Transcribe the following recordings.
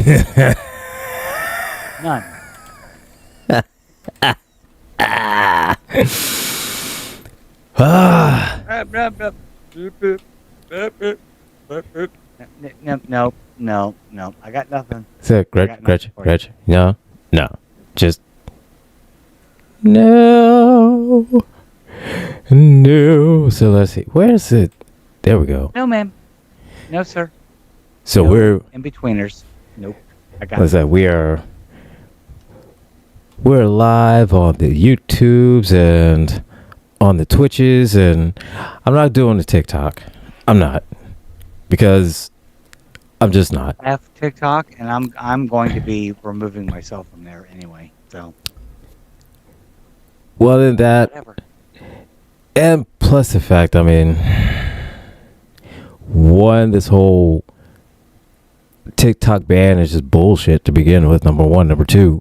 None. No. I got nothing. So, Gretchen, no, just no. So let's see. Where's it? There we go. No, ma'am. No, sir. So no we're in-betweeners. Nope. I got what's that? We're live on the YouTubes and on the Twitches, and I'm not doing the TikTok. I'm not, because I'm just not. I have TikTok, and I'm going to be removing myself from there anyway. So. Well, then that, whatever. And plus the fact, I mean, one, this whole TikTok ban is just bullshit to begin with, number one. Number two,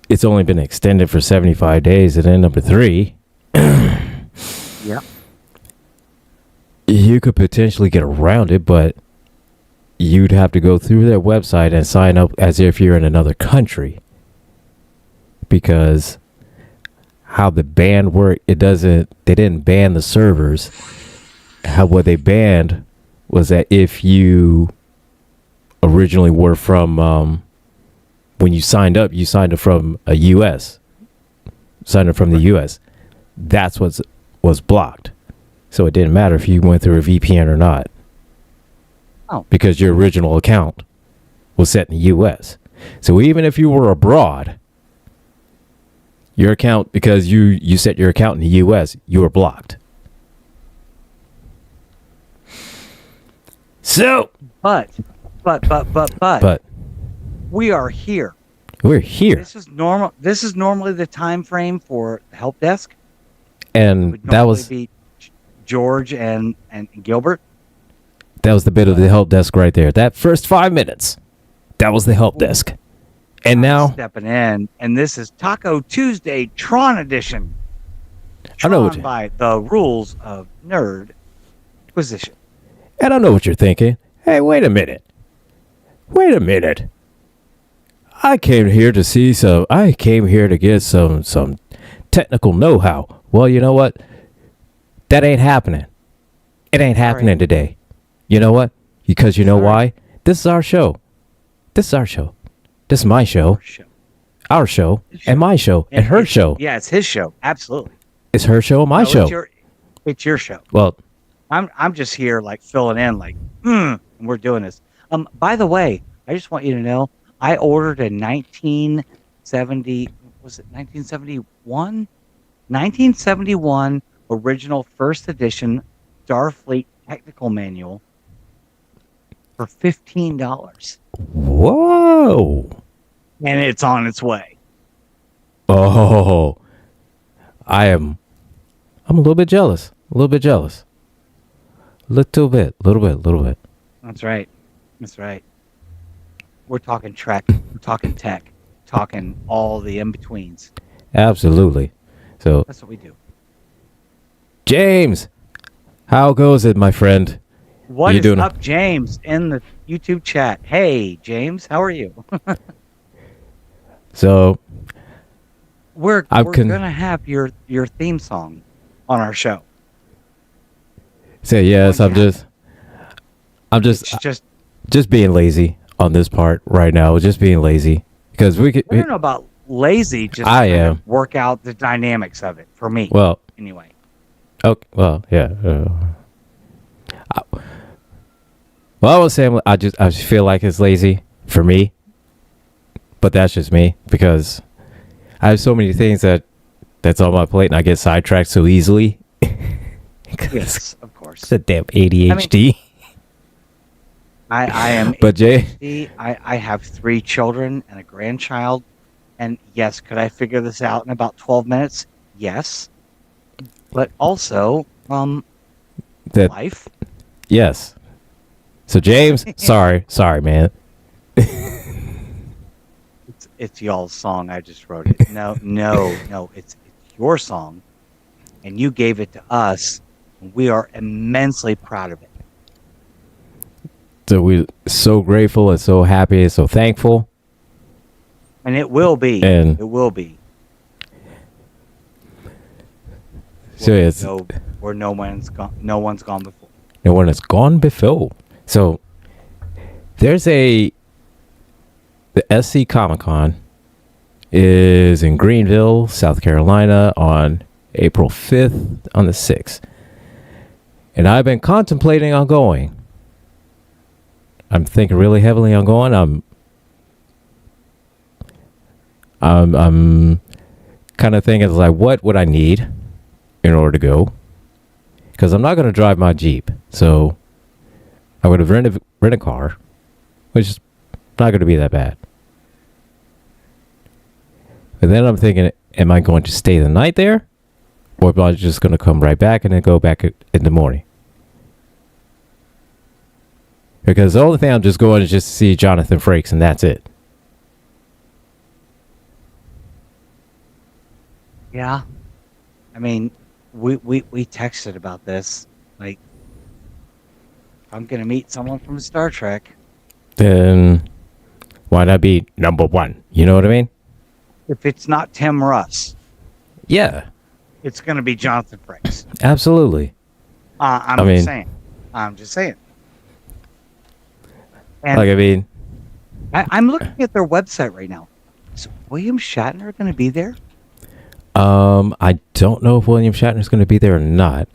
it's only been extended for 75 days. And then number three, yeah, you could potentially get around it, but you'd have to go through their website and sign up as if you're in another country. Because how the ban worked, they didn't ban the servers. What they banned was that if you originally were from, when you signed up from a U.S., signed up from the U.S., that's what was blocked. So it didn't matter if you went through a VPN or not. Oh. Because your original account was set in the U.S. So even if you were abroad, your account, because you set your account in the U.S., you were blocked. So, but, we are here. We're here. This is normal. This is normally the time frame for Helpdesk, and that was be George and Gilbert. That was the bit of the help desk right there. That first 5 minutes, that was the help desk. And now stepping in, and this is Taco Tuesday Tron edition. Tron by the Rules of Nerdquisition. And I know what you're thinking. Hey, wait a minute. I came here to get some technical know-how. Well, you know what? That ain't happening. It ain't happening today. You know what? Because you know why? This is our show. This is my show. Our show. And my show. And her show. Yeah, it's his show. Absolutely. It's her show and my show. It's your show. Well, I'm just here like filling in and we're doing this. By the way, I just want you to know I ordered a 1971 original first edition Starfleet technical manual for $15. Whoa. And it's on its way. Oh. I'm a little bit jealous. Little bit. That's right. We're talking Trek, we're talking tech, talking all the in-betweens. Absolutely. So that's what we do. James, how goes it, my friend? What is up, James, in the YouTube chat? Hey, James, how are you? So we're gonna have your theme song on our show. So yes, I'm just being lazy on this part right now. Just being lazy because I don't know about lazy. Just I am work out the dynamics of it for me. Well, anyway. Okay. Well, yeah. I was saying I just feel like it's lazy for me, but that's just me because I have so many things that's on my plate and I get sidetracked so easily. Yes, of course. It's a damn ADHD. I am. But ADHD. I have 3 children and a grandchild, and yes, could I figure this out in about 12 minutes? Yes, but also life. Yes. So James, sorry, man. It's y'all's song. I just wrote it. No. It's your song, and you gave it to us. We are immensely proud of it. So we're so grateful and so happy and so thankful. And it will be. And it will be. So it's where no one's gone. No one's gone before. No one has gone before. So there's the SC Comic Con is in Greenville, South Carolina on April 5th on the 6th. And I've been contemplating on going. I'm thinking really heavily on going. I'm kind of thinking like, what would I need in order to go? Because I'm not going to drive my Jeep. So I would have rent a car, which is not going to be that bad. But then I'm thinking, am I going to stay the night there? Or am I just going to come right back and then go back in the morning? Because the only thing I'm just going is just to see Jonathan Frakes, and that's it. Yeah. I mean, we texted about this. Like, I'm going to meet someone from Star Trek. Then why not be number one? You know what I mean? If it's not Tim Russ. Yeah. It's going to be Jonathan Frakes. Absolutely. I'm just saying. And like, I mean, I'm looking at their website right now. Is William Shatner going to be there? I don't know if William Shatner is going to be there or not.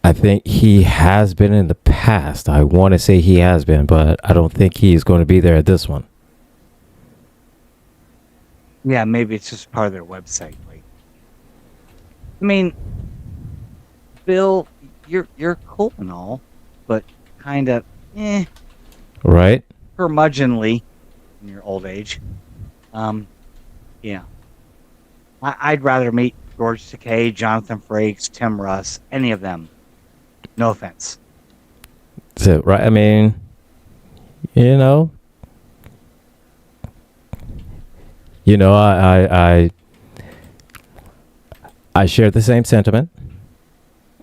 I think he has been in the past. I want to say he has been, but I don't think he's going to be there at this one. Yeah, maybe it's just part of their website. Like, I mean, Bill, you're cool and all, but kind of, right? Curmudgeonly in your old age. Yeah. I'd rather meet George Takei, Jonathan Frakes, Tim Russ, any of them. No offense. So, right? I mean, you know, I share the same sentiment.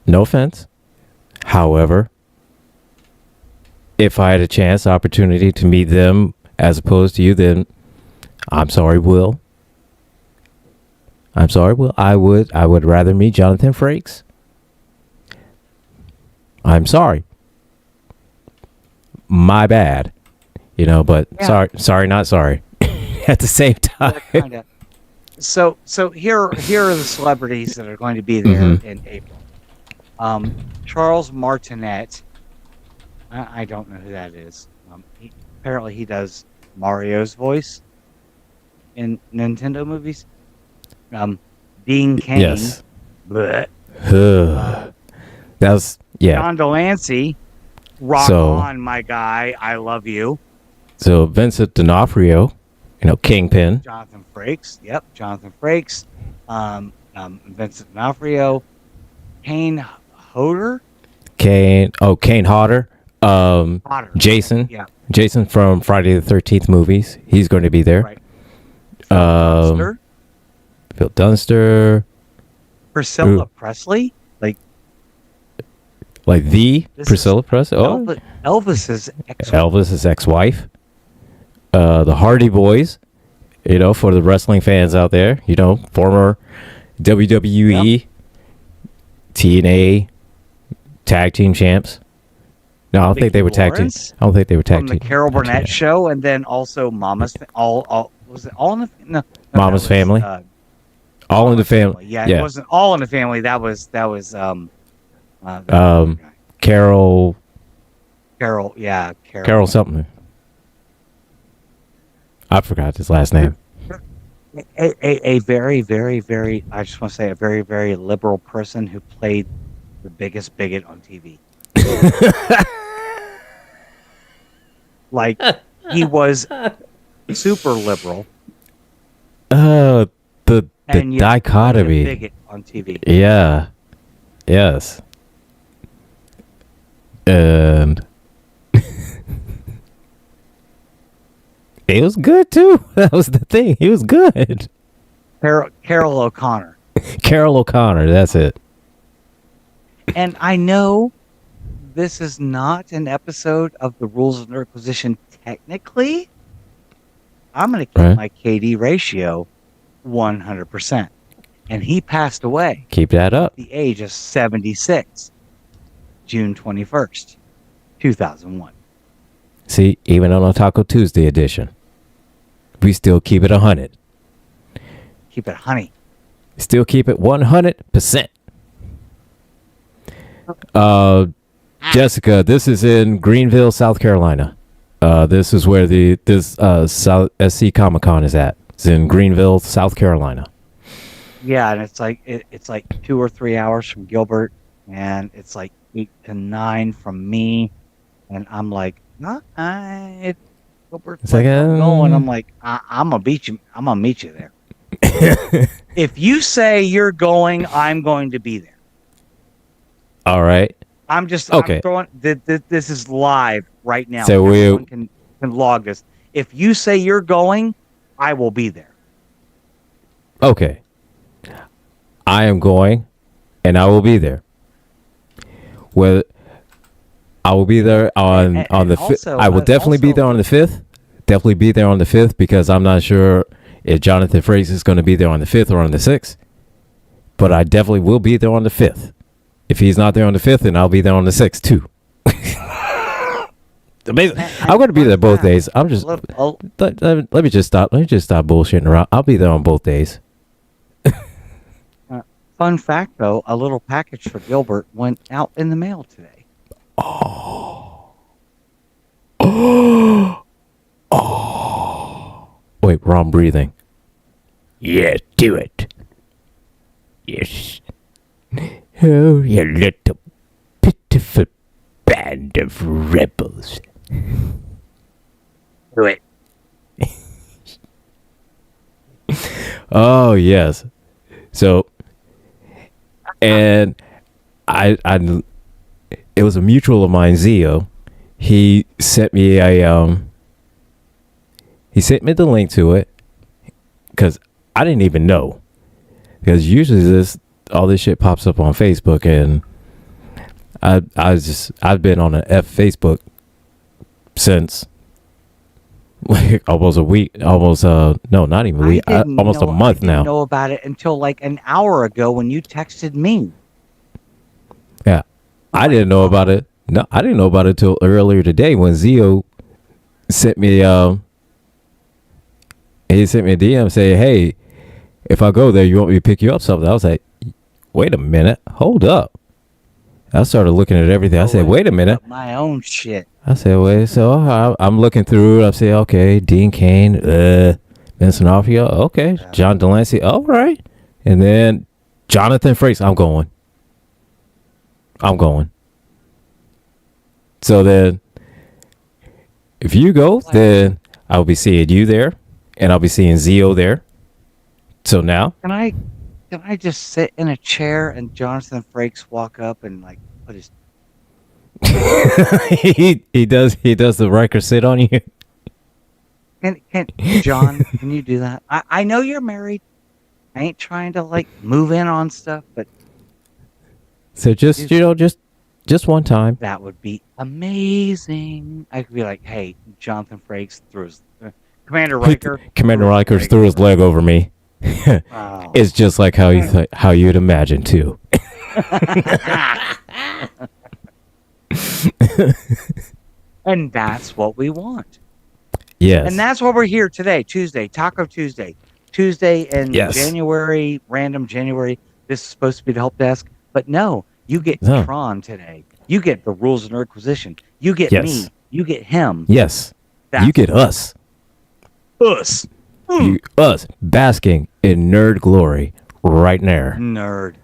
No offense. However, if I had a chance, opportunity to meet them as opposed to you, then I'm sorry, Will. I'm sorry, Will. I would rather meet Jonathan Frakes. I'm sorry. My bad. But Yeah. sorry, not sorry. At the same time. So here are the celebrities that are going to be there in April. Charles Martinet. I don't know who that is. Apparently he does Mario's voice in Nintendo movies. Dean Cain. Yes. Blech. That's John Delancey. Rock on, my guy. I love you. So Vincent D'Onofrio, Kingpin. Jonathan Frakes. Yep, Jonathan Frakes. Vincent D'Onofrio. Kane Hodder. Kane Hodder. Hodder. Jason. Yeah. Jason from Friday the 13th movies. He's going to be there. Right. Dunster. Phil Dunster. Priscilla Presley. Like the Priscilla Presley. Oh, Elvis's ex-wife. Elvis's ex-wife. The Hardy Boys. For the wrestling fans out there. Former WWE, TNA tag team champs. No, I don't think they were tag team. I don't think they were tag team. From the Carol Burnett show, and then also Mama's was it all in the Mama's Family? All in the Family. Yeah, it wasn't All in the Family. That was Carol. Yeah, Carol something. I forgot his last name. A very, very, very, I just want to say a very, very liberal person who played the biggest bigot on TV. Like, he was super liberal. The dichotomy. Bigot on TV. Yeah. Yes. And it was good too. That was the thing. He was good. Carol O'Connor. Carol O'Connor. That's it. And I know this is not an episode of the Rules of Nerdquisition technically, I'm going to keep Right. my KD ratio 100%. And he passed away Keep that up. at the age of 76, June 21st, 2001. See, even on a Taco Tuesday edition, we still keep it 100. Keep it honey. Still keep it 100%. Jessica, this is in Greenville, South Carolina. This is where this South SC Comic Con is at. It's in Greenville, South Carolina. Yeah, and it's like it's like 2 or 3 hours from Gilbert, and it's like 8 to 9 from me, and I'm like, if Gilbert's It's like, like, I'm going. I'm like, I'm gonna beat you. I'm gonna meet you there. If you say you're going, I'm going to be there. All right. I'm just Okay. I'm throwing. This is live right now. So Everyone can log this. If you say you're going, I will be there. Okay. I am going, and I will be there. Well, I will be there on the 5th. I will definitely be there on the 5th. Definitely be there on the 5th because I'm not sure if Jonathan Frakes is going to be there on the 5th or on the 6th. But I definitely will be there on the 5th. If he's not there on the 5th, then I'll be there on the 6th too. I'm going to be there both days. I'm just let me just stop. Let me just stop bullshitting around. I'll be there on both days. Fun fact, though, a little package for Gilbert went out in the mail today. Wait, wrong breathing. Yeah, do it. Yes. Oh, you little pitiful band of rebels. Do it. Oh, yes. So, and I it was a mutual of mine, Zio. He sent me the link to it because I didn't even know, because usually all this shit pops up on Facebook, and I've been on an Facebook since like almost a week, almost no, not even a week, almost a month now. I didn't know about it until like an hour ago when you texted me. Yeah, I didn't know about it. No, I didn't know about it till earlier today when Zio sent me he sent me a DM saying, "Hey, if I go there, you want me to pick you up something?" I was like, "Wait a minute, hold up." I started looking at everything. I said, "Wait a minute." My own shit. I said, "Wait." So I'm looking through it. I say, "Okay, Dean Cain, Vincent D'Onofrio, okay, John Delancey, all right," and then Jonathan Frakes. I'm going. So then, if you go, then I'll be seeing you there, and I'll be seeing Zio there. So now, Can I just sit in a chair and Jonathan Frakes walk up and like put his he does the Riker sit on you. Can John, can you do that? I know you're married. I ain't trying to like move in on stuff, but So just just one time. that would be amazing. I could be like, hey, Jonathan Frakes threw his Commander Riker. Commander Riker threw his leg over me. Wow. It's just like how you'd imagine too. And that's what we want. Yes. And that's why we're here today, Tuesday, Taco Tuesday. Tuesday in January, random January. This is supposed to be the help desk. But no, you get Tron today. You get the Rules of Nerdquisition. You get me. You get him. Yes. You get us. Us. Us basking in nerd glory right there. Nerd.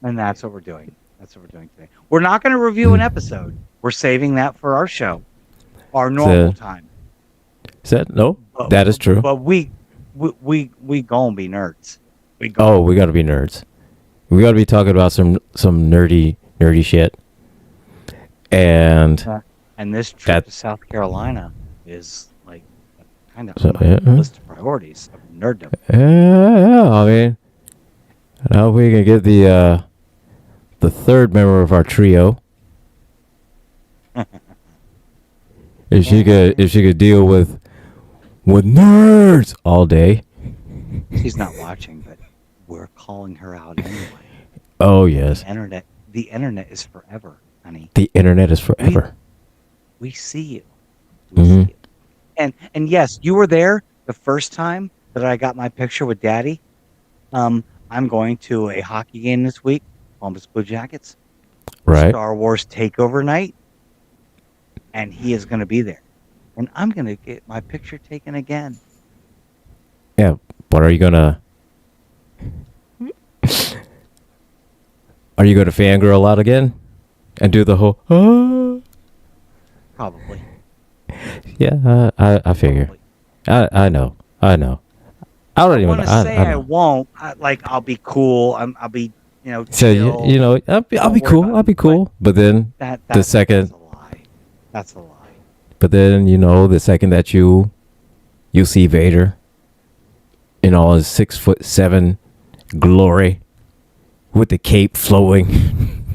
And that's what we're doing. That's what we're doing today. We're not going to review an episode. We're saving that for our show, our normal time. That is true. But we gonna be nerds. We gotta be nerds. We gotta be talking about some nerdy shit. And this trip to South Carolina is like kind of on my list of priorities of nerddom. Yeah, I mean, now we can get the third member of our trio. If she could deal with nerds all day. She's not watching, but we're calling her out anyway. Oh yes. The internet is forever, honey. The internet is forever. We see you. We see you. And yes, you were there the first time that I got my picture with Daddy. I'm going to a hockey game this week, Columbus Blue Jackets. Right. Star Wars Takeover night. And he is going to be there. And I'm going to get my picture taken again. Yeah, but are you gonna fangirl out again and do the whole Probably. Yeah, I figure. Probably. I know. I don't even want to say I won't. I'll be cool. I'll be, so chill. I'll be cool. I'll be cool. But then the second, that's a lie. That's a lie. But then the second that you see Vader in all his 6'7" glory with the cape flowing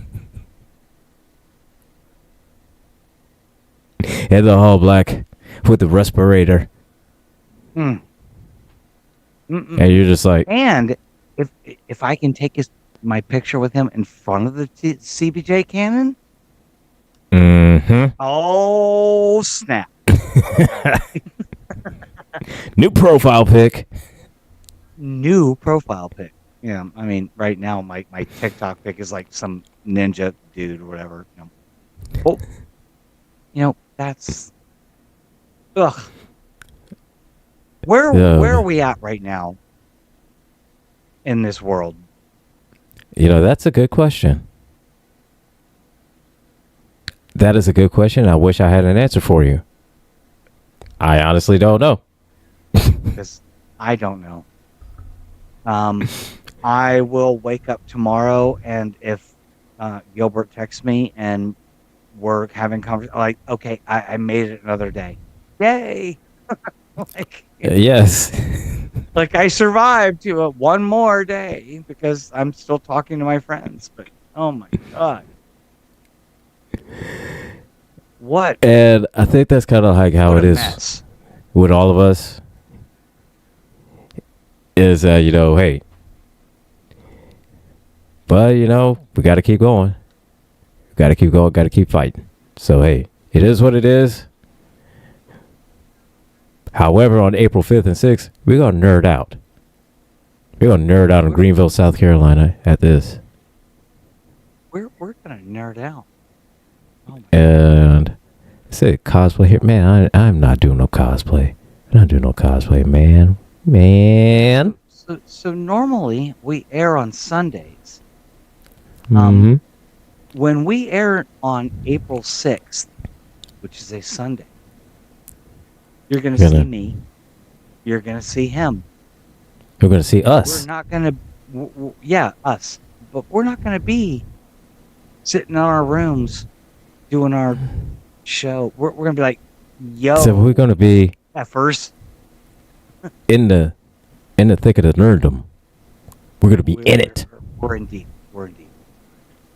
and the all black with the respirator. And you're just like, and if I can take my picture with him in front of the CBJ cannon, oh snap! New profile pic. Yeah, I mean, right now my TikTok pic is like some ninja dude or whatever. That's ugh. Where are we at right now in this world? That's a good question. That is a good question. I wish I had an answer for you. I honestly don't know. Because I don't know. I will wake up tomorrow, and if Gilbert texts me and we're having conversation, like, okay, I made it another day. Yay! Yes. Like I survived to one more day because I'm still talking to my friends. But oh my god, what? And I think that's kind of like how it is mess. With all of us. Is hey, but we got to keep going. Got to keep going. Got to keep fighting. So hey, it is what it is. However, on April 5th and 6th, we're going to nerd out. We're going to nerd out in Greenville, South Carolina at this. We're going to nerd out. Oh and say cosplay here. Man, I'm not doing no cosplay. I'm not doing no cosplay, man. So normally we air on Sundays. Mm-hmm. When we air on April 6th, which is a Sunday, you're going to see me. You're going to see him. You're going to see us. We're not going to, yeah, us. But we're not going to be sitting in our rooms doing our show. We're going to be like, yo. So we're going to be at first in the thick of the nerddom. We're going to be in it. We're in deep.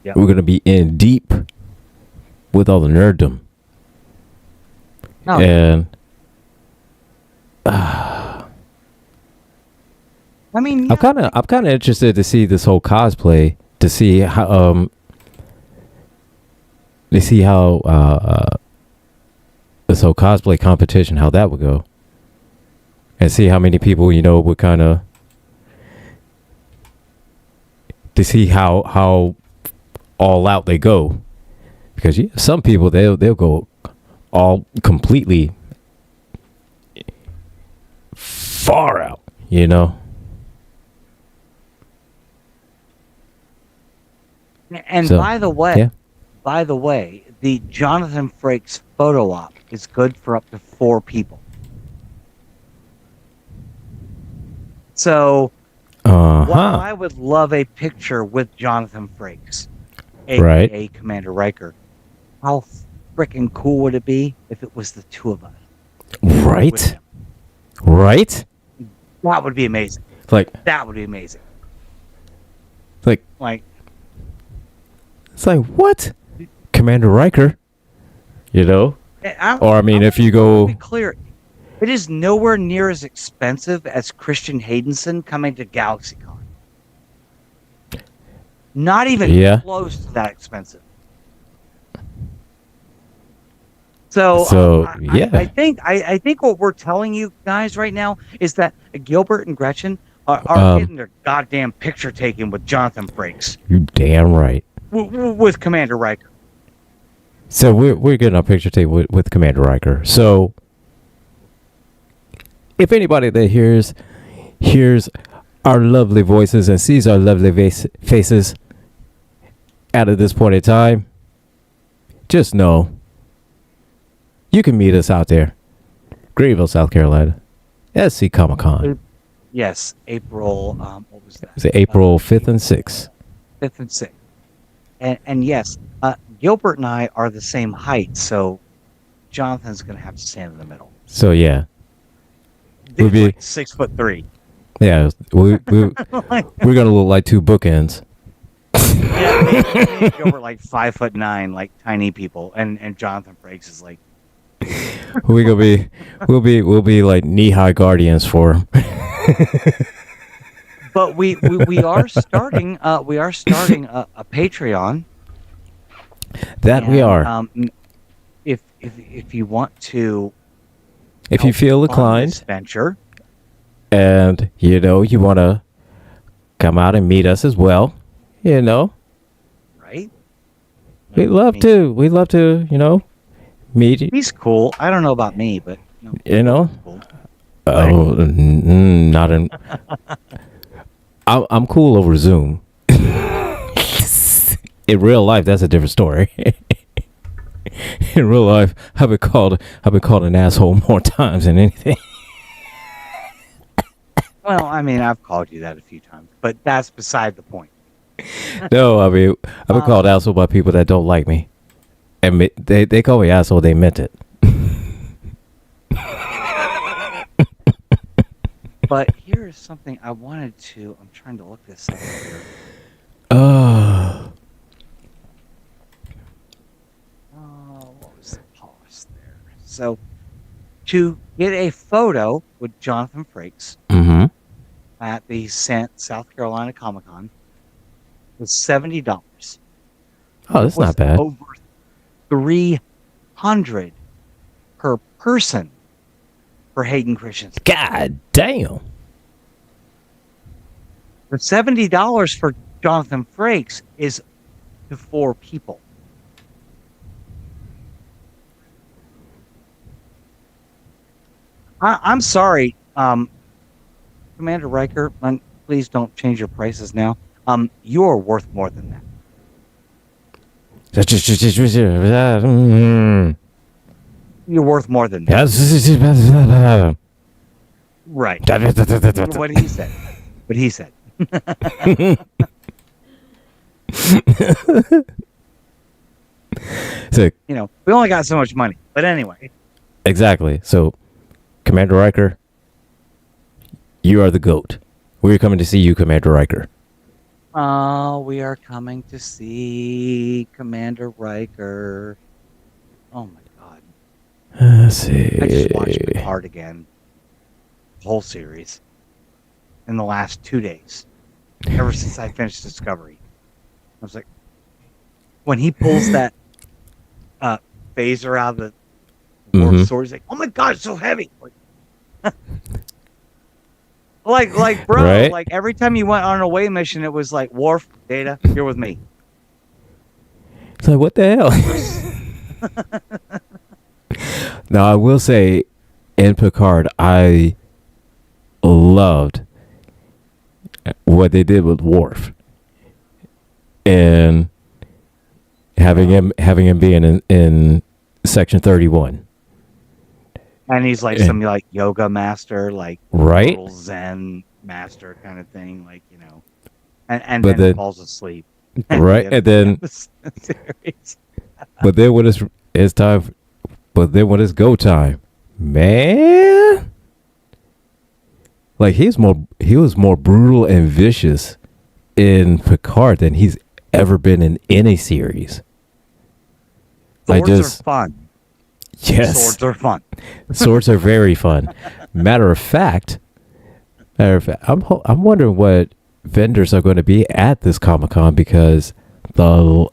Yep. We're going to be in deep with all the nerddom. No. And I mean, yeah. I'm kind of interested to see this whole cosplay, to see how this whole cosplay competition, how that would go, and see how many people would kind of, to see how all out they go, because some people they'll go all completely far out, And so, by the way, the Jonathan Frakes photo op is good for up to 4 people. So, while I would love a picture with Jonathan Frakes, aka Commander Riker, how freaking cool would it be if it was the 2 of us? Right? That would be amazing. Like, That would be amazing. like, Like, it's like, what? Commander Riker, you know? Or, I mean, if you I go, be clear, it is nowhere near as expensive as Christian Haydenson coming to GalaxyCon. Not even yeah. close to that expensive. So So, I yeah. think what we're telling you guys right now is that Gilbert and Gretchen are Um, getting their goddamn picture taken with Jonathan Frakes you damn right. with Commander Riker. So we're getting our picture taken with Commander Riker. So if anybody that hears our lovely voices and sees our lovely faces at this point in time, just know you can meet us out there, Greenville, South Carolina, SC Comic Con. Yes, April. What was that? Is it April 5th and 6th? 5th and 6th. And yes, Gilbert and I are the same height, so Jonathan's going to have to stand in the middle. So yeah, we'll be like 6'3". Yeah, we're gonna look like two bookends. Yeah, me and Gilbert like 5'9", like tiny people, and Jonathan Frakes is like. We'll be like knee-high guardians for him. But we are starting a Patreon. That and, we are. If you want to, if you feel inclined, venture, and you want to come out and meet us as well, right? We'd love to, meet. He's cool. I don't know about me, but cool. Oh, not in. I'm cool over Zoom. In real life, that's a different story. In real life, I've been called an asshole more times than anything. Well, I mean, I've called you that a few times, but that's beside the point. No, I mean, I've been called asshole by people that don't like me. And they call me asshole, they meant it. But here's something I wanted to. I'm trying to look this up here. What was the pause there? So, to get a photo with Jonathan Frakes at the South Carolina Comic Con was $70. Oh, that's not bad. Over $300 per person for Hayden Christensen. God damn. The $70 for Jonathan Frakes is to 4 people. I'm sorry, Commander Riker. Please don't change your prices now. You're worth more than that. You're worth more than that. Right. What he said. What he said. So, we only got so much money. But anyway. Exactly. So, Commander Riker, you are the GOAT. We're coming to see you, Commander Riker. We are coming to see Commander Riker. Oh my God. Let's see. I just watched Picard again. The whole series. In the last 2 days. Ever since I finished Discovery. I was like, when he pulls that phaser out of the warp sword, he's like, oh my God, it's so heavy. Like, bro, right? Like every time you went on an away mission, it was like, Worf, Data, you're with me. It's like, what the hell? Now, I will say, in Picard, I loved what they did with Worf, and having him being in Section 31. And he's like some like yoga master, like right Zen master kind of thing, like and but then falls asleep. Right, and then but then when it's time, but then when it's go time, man, Like he was more brutal and vicious in Picard than he's ever been in any series. Swords are fun. Yes, Swords are fun. swords are very fun. Matter of fact, I'm wondering what vendors are going to be at this Comic-Con, because the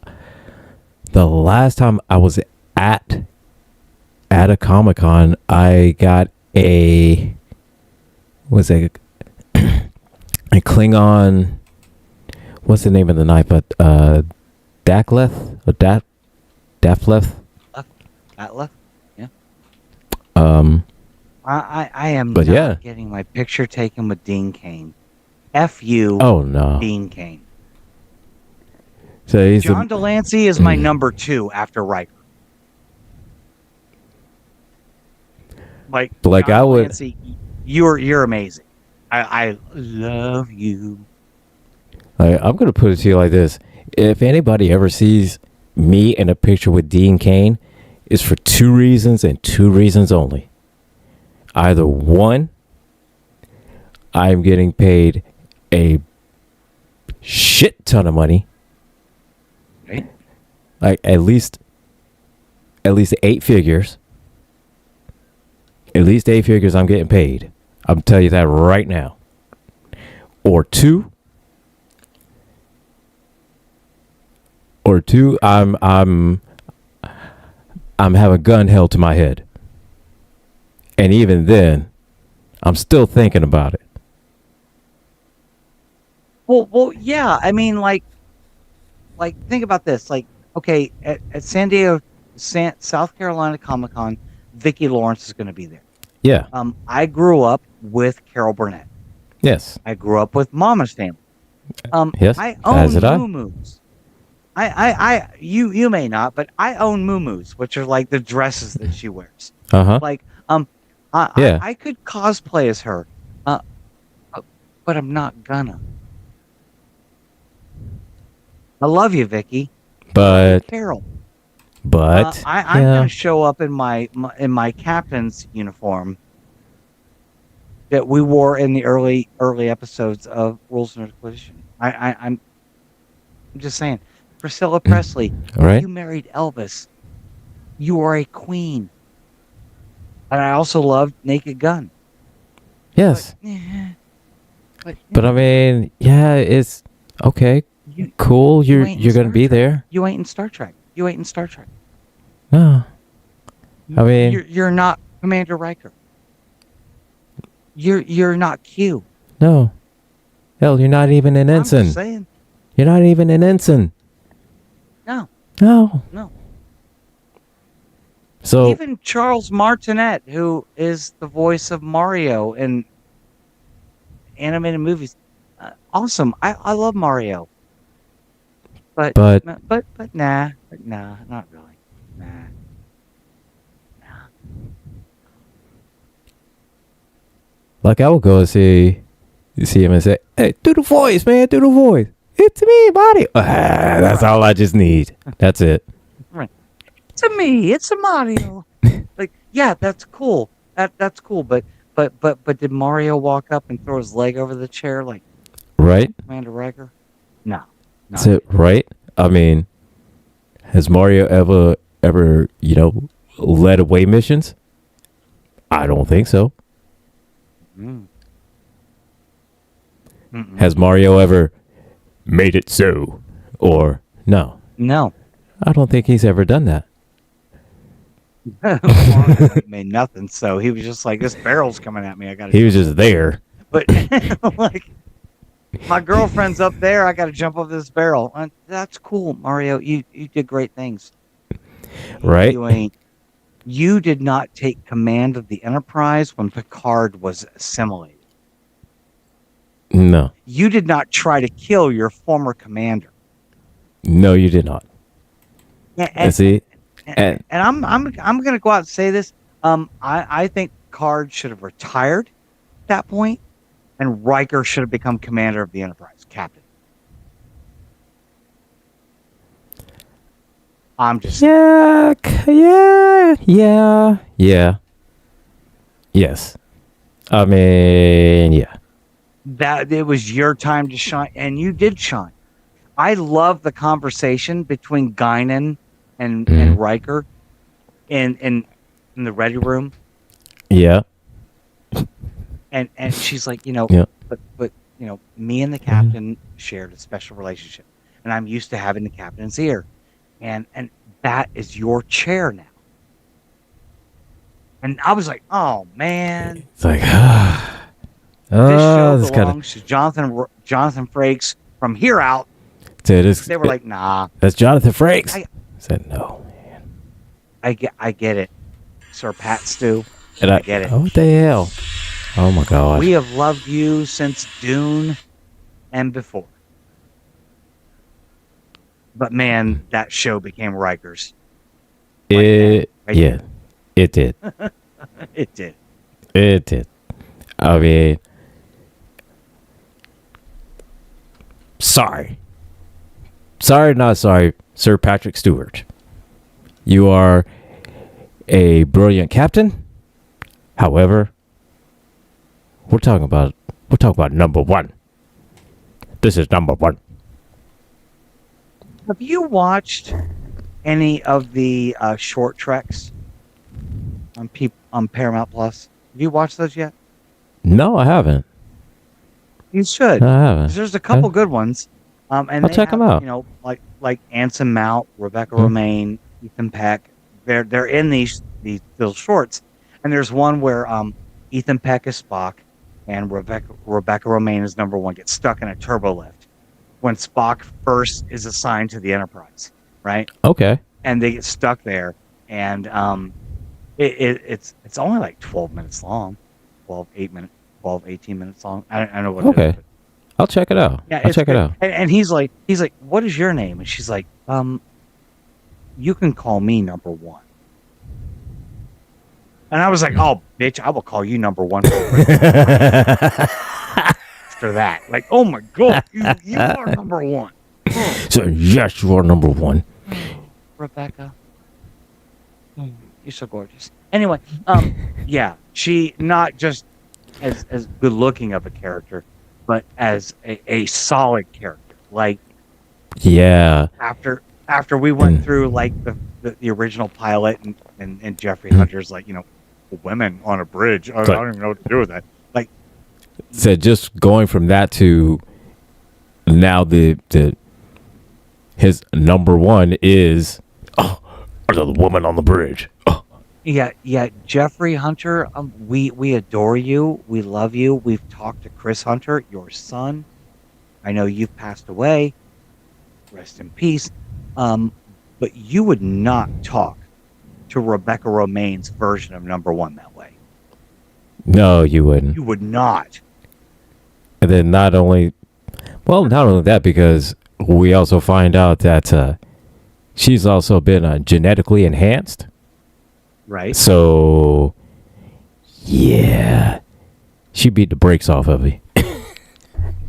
last time I was at a Comic-Con, I got a a Klingon. What's the name of the knife? But Dakleth or Dafleth. Atlas? Yeah. Um, I am But not yeah. getting my picture taken with Dean Cain. F you, Oh no. Dean Cain. So he's John Delancey is my number 2 after Riker. Like Like, John I would- Delancey, you're amazing. I love you. I'm going to put it to you like this: if anybody ever sees me in a picture with Dean Cain, it's for 2 reasons and 2 reasons only. Either one, I'm getting paid a shit ton of money, Right? like at least 8 figures. At least 8 figures I'm getting paid. I'm telling you that right now. Or two, I'm having a gun held to my head. And even then, I'm still thinking about it. Well, yeah. I mean, like, think about this. Like, okay, at San Diego, South Carolina Comic Con, Vicki Lawrence is going to be there. Yeah. I grew up with Carol Burnett. Yes. I grew up with Mama's Family. Yes. I own As did I. muumuus. You may not, but I own muumuus, which are like the dresses that she wears. Uh-huh. Like, Yeah. I could cosplay as her, but I'm not gonna. I love you, Vicky. But Carol. I'm I'm gonna show up in my captain's uniform that we wore in the early episodes of Rules of Nerdquisition. I'm just saying, Priscilla Presley, right? you married Elvis. You are a queen. And I also loved Naked Gun. Yes. But I mean, yeah, it's okay. Cool. You're going to be there. You ain't in Star Trek. No. I mean, you're not Commander Riker. You're not Q. no. Hell, you're not even an I'm ensign. just saying. You're not even an ensign. No. No. So Even Charles Martinet, who is the voice of Mario in animated movies, awesome. I love Mario. But nah, not really. Nah. like, I would go and see him and say, "Hey, do the voice, man. Do the voice. It's me, Mario." That's all I just need. That's it. To me, it's a Mario. Like, yeah, that's cool. That's cool. But did Mario walk up and throw his leg over the chair like Right? Commander Riker? No. That's it, right? I mean, has Mario ever, led away missions? I don't think so. Mm. Has Mario ever made it so? Or no? No. I don't think he's ever done that. Mario made nothing, so he was just like, this barrel's coming at me. I got. He was just there. But like, my girlfriend's up there. I got to jump over this barrel. That's cool, Mario. You did great things. Right? You did not take command of the Enterprise when Picard was assimilated. No. You did not try to kill your former commander. No, you did not. And See? I'm gonna go out and say this. I think Picard should have retired at that point, and Riker should have become commander of the Enterprise, captain. I'm just Yeah. Yes. I mean, yeah. That it was your time to shine, and you did shine. I love the conversation between Guinan and Mhm. Riker in the ready room, Yeah. and she's like, Yeah. but me and the Mhm. captain shared a special relationship, and I'm used to having the captain's ear, and that is your chair now. And I was like, oh man, It's like, this show this kind of. belongs to Jonathan Frakes from here out. This, They were like, nah, that's Jonathan Frakes. I I said no. I get it, Sir Pat Stew. And I get it. oh, what the hell? Oh my god. We have loved you since Dune and before. But man, that show became Rikers. Like that, It, right yeah, it did. there. It did. It did. I mean, sorry. Sorry, not sorry, Sir Patrick Stewart. You are a brilliant captain. However, we're talking about number one. This is number one. Have you watched any of the short treks on Paramount Plus? Have you watched those yet? No, I haven't. You should. No, I haven't. 'Cause there's a couple good ones. And I'll they check 'em have, out. like Anson Mount, Rebecca Hmm. Romaine, Ethan Peck. They're in these little shorts. And there's one where Ethan Peck is Spock and Rebecca Romaine is number one, gets stuck in a turbo lift when Spock first is assigned to the Enterprise, right? Okay. And they get stuck there, and it's only like 12 minutes long, 18 minutes long. I don't know what it is. Okay. But I'll check it out. yeah, I'll it's check it good. out. And he's like, what is your name? And she's like, you can call me number one. And I was like, oh, bitch, I will call you number one after that. Like, oh my God, you are number one. Oh, So yes, you are number one. Rebecca. You're so gorgeous. Anyway, yeah, she not just as good looking of a character, but as a solid character. Like Yeah. after we went through like the original pilot and Jeffrey Hunter's like, women on a bridge. I don't even know what to do with that. Like, So just going from that to now the his number one is another woman on the bridge. Oh. yeah, Jeffrey Hunter, we adore you. We love you. We've talked to Chris Hunter, your son. I know you've passed away. Rest in peace. But you would not talk to Rebecca Romaine's version of number one that way. No, you wouldn't. You would not. And then not only that, because we also find out that she's also been genetically enhanced. Right. So, yeah, she beat the brakes off of me.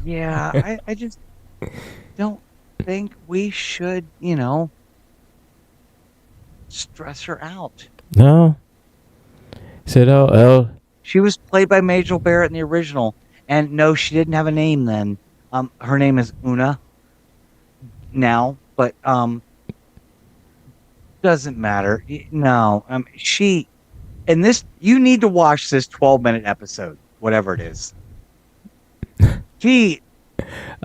Yeah, I just don't think we should, stress her out. No. Said, oh, She was played by Majel Barrett in the original, and no, she didn't have a name then. Her name is Una now, but doesn't matter. No, she and this. You need to watch this 12-minute episode, whatever it is. She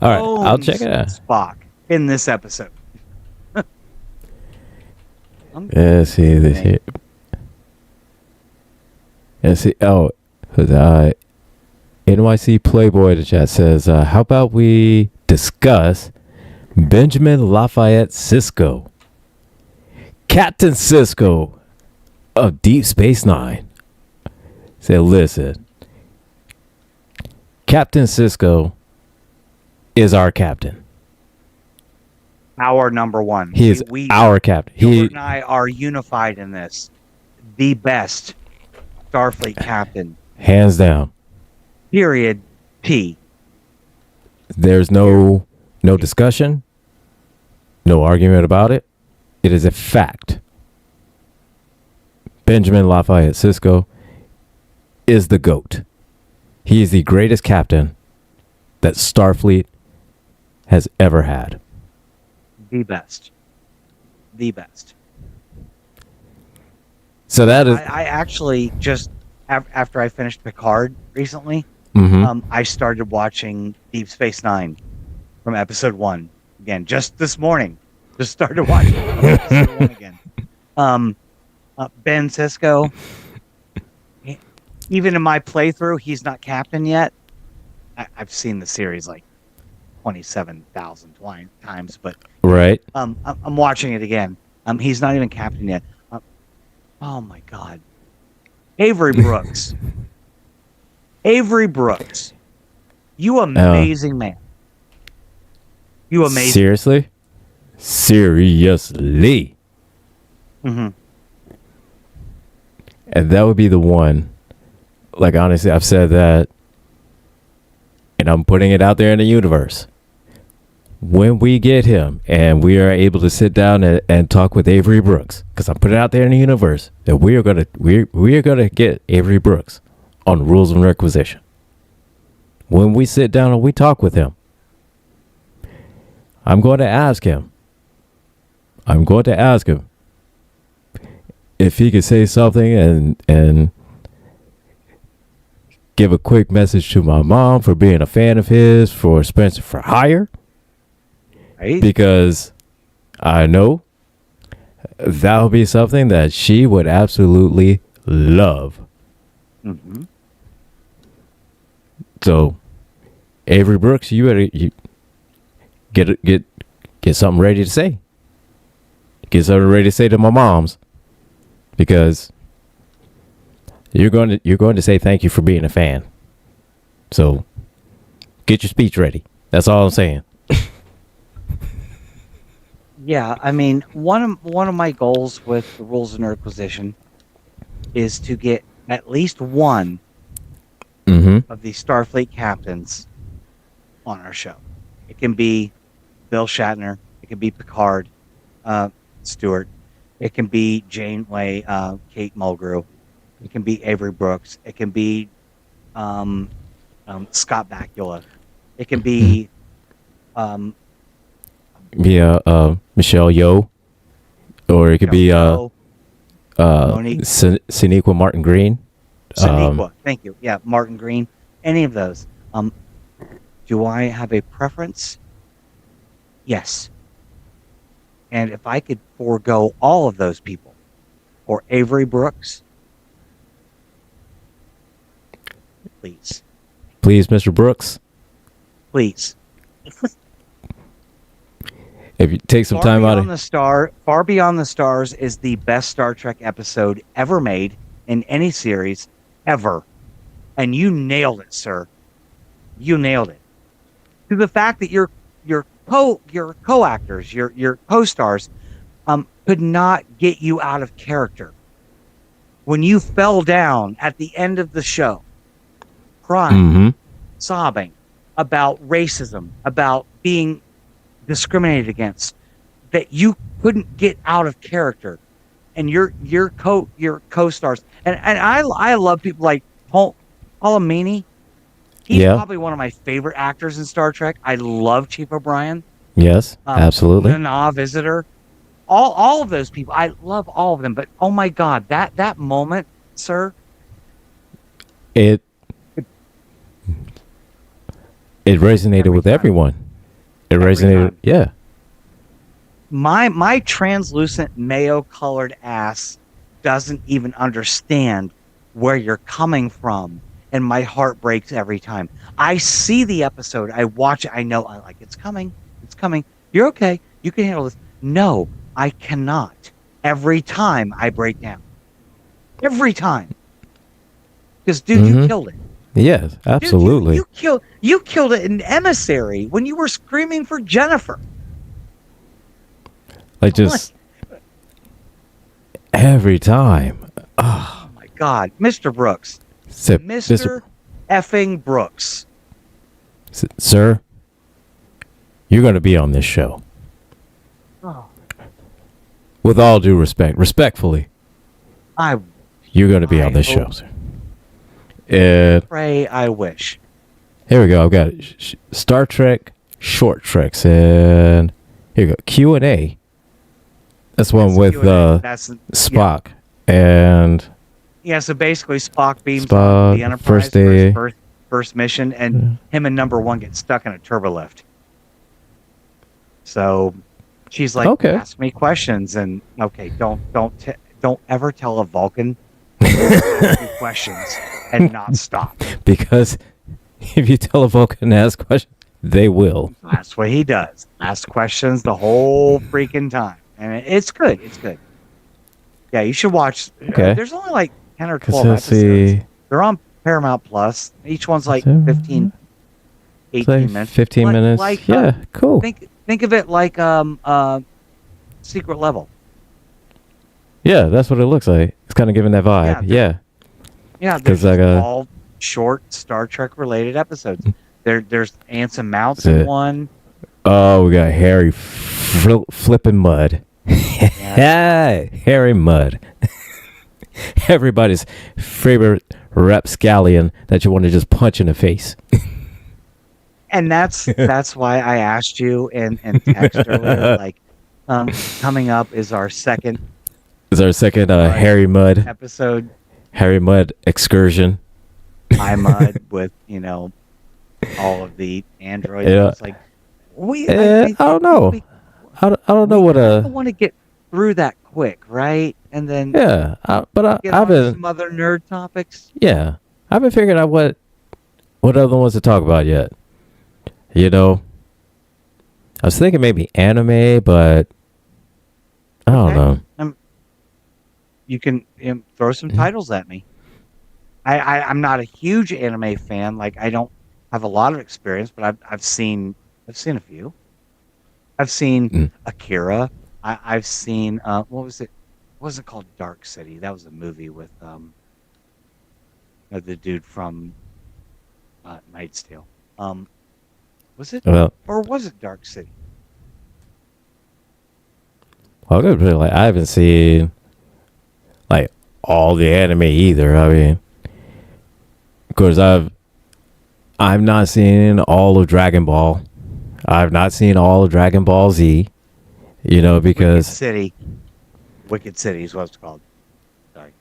all right, I'll owns check it out. Spock in this episode. Let's see this here. Let's see. Oh, NYC Playboy in the chat says, how about we discuss Benjamin Lafayette Sisko, Captain Sisko of Deep Space Nine. Say, listen, Captain Sisko is our captain. Our number one. He is our captain. Gilbert and I are unified in this. The best Starfleet captain. Hands down. Period. P. There's no discussion, no argument about it. It is a fact. Benjamin Lafayette Sisko is the GOAT. He is the greatest captain that Starfleet has ever had. The best. The best. So that is. I actually just after I finished Picard recently, Mhm. I started watching Deep Space Nine from episode 1 again just this morning. Just started watching episode 1 again. Ben Sisko, even in my playthrough, he's not captain yet. I've seen the series like 27,000 times, but Right. I'm watching it again. He's not even captain yet. Oh my God, Avery Brooks, Avery Brooks, you amazing man, you amazing. Seriously? Seriously. Mm-hmm. And that would be the one. Like, honestly, I've said that, and I'm putting it out there in the universe. When we get him and we are able to sit down and talk with Avery Brooks, because I'm putting it out there in the universe that we are gonna get Avery Brooks on Rules of Nerdquisition. When we sit down and we talk with him, I'm going to ask him if he could say something and give a quick message to my mom for being a fan of his for Spencer for Hire. Right? Because I know that would be something that she would absolutely love. Mm-hmm. So, Avery Brooks, you better get something ready to say. Get something ready to say to my moms, because you're going to say thank you for being a fan. So, get your speech ready. That's all I'm saying. Yeah, I mean, one of my goals with the Rules of Nerdquisition is to get at least one Mm-hmm. of the Starfleet captains on our show. It can be Bill Shatner, it can be Picard, Stewart, it can be Janeway, Kate Mulgrew, it can be Avery Brooks, it can be Scott Bakula, it can be Yeah, Michelle Yeoh, or it could be Monique. Sonequa Martin Green. Sonequa, thank you. Yeah, Martin Green. Any of those. Do I have a preference? Yes. And if I could forego all of those people for Avery Brooks, please. Please, Mr. Brooks, Please. if you take some time out of Far Beyond the Stars is the best Star Trek episode ever made in any series ever. And you nailed it, sir. You nailed it. To the fact that your co-actors, your co-stars could not get you out of character. When you fell down at the end of the show, crying, sobbing about racism, about being discriminated against, that you couldn't get out of character, and your co-stars, and I love people like Paul Amini. He's probably one of my favorite actors in Star Trek. I love Chief O'Brien. Yes, absolutely. Nana Visitor, all of those people. I love all of them. But oh my God, that moment, sir. It resonated with everyone. It resonated. Yeah. My translucent mayo colored ass doesn't even understand where you're coming from, and my heart breaks every time. I see the episode, I watch it, I know, I like, it's coming. You're okay. You can handle this. No, I cannot. Every time I break down. Every time. Because dude, you killed it. Yes, absolutely. Dude, you killed it in Emissary when you were screaming for Jennifer. Like, just every time. Oh my God, Mr. Brooks. Mr. effing Brooks. Sir, you're going to be on this show. Oh. With all due respect, respectfully, you're going to be on this show, sir. And Pray I wish. here we go. I've got Star Trek short treks, and here we go. Q&A. That's one with Q&A. That's Spock and yeah. So basically, Spock beams Spock, on the Enterprise first for his day. first mission, and him and number one get stuck in a turbolift. So she's like, Okay. ask me questions, and okay, don't ever tell a Vulcan questions and not stop. Because if you tell a Vulcan to ask questions, they will. That's what he does. Ask questions the whole freaking time, and it's good. It's good. Yeah, you should watch. Okay. There's only like 10 or 'Cause 12 let's episodes. see. They're on Paramount Plus. Each one's like 15, 18 Like minutes. 15 minutes. Like, yeah, cool. think of it like Secret Level. Yeah, that's what it looks like. It's kind of giving that vibe. Yeah. Yeah, 'Cause there's like all short Star Trek related episodes. There's Ants and Mounts That's in it. one. Oh, we got Harry flipping mud. Harry Mud. Everybody's favorite rapscallion that you want to just punch in the face. And that's why I asked you in text earlier. Like, coming up is our second Is our second Harry Mud episode. Harry Mud excursion. iMud with all of the androids. Yeah. It's like I don't know. I don't know what I want to get through that quick, right? And then yeah. But get I've on to been some other nerd topics. yeah. I haven't figured out what other ones to talk about yet. I was thinking maybe anime, but I don't know. You can throw some titles at me. I'm not a huge anime fan. Like, I don't have a lot of experience, but I've seen a few. I've seen Akira. I've seen what was it? What was it called? Dark City. That was a movie with the dude from Knight's Tale. Was it? Well, Or was it Dark City? I haven't seen like all the anime either. I mean, of course, I've not seen all of Dragon Ball. I've not seen all of Dragon Ball Z. Because Wicked City is what it's called. Sorry.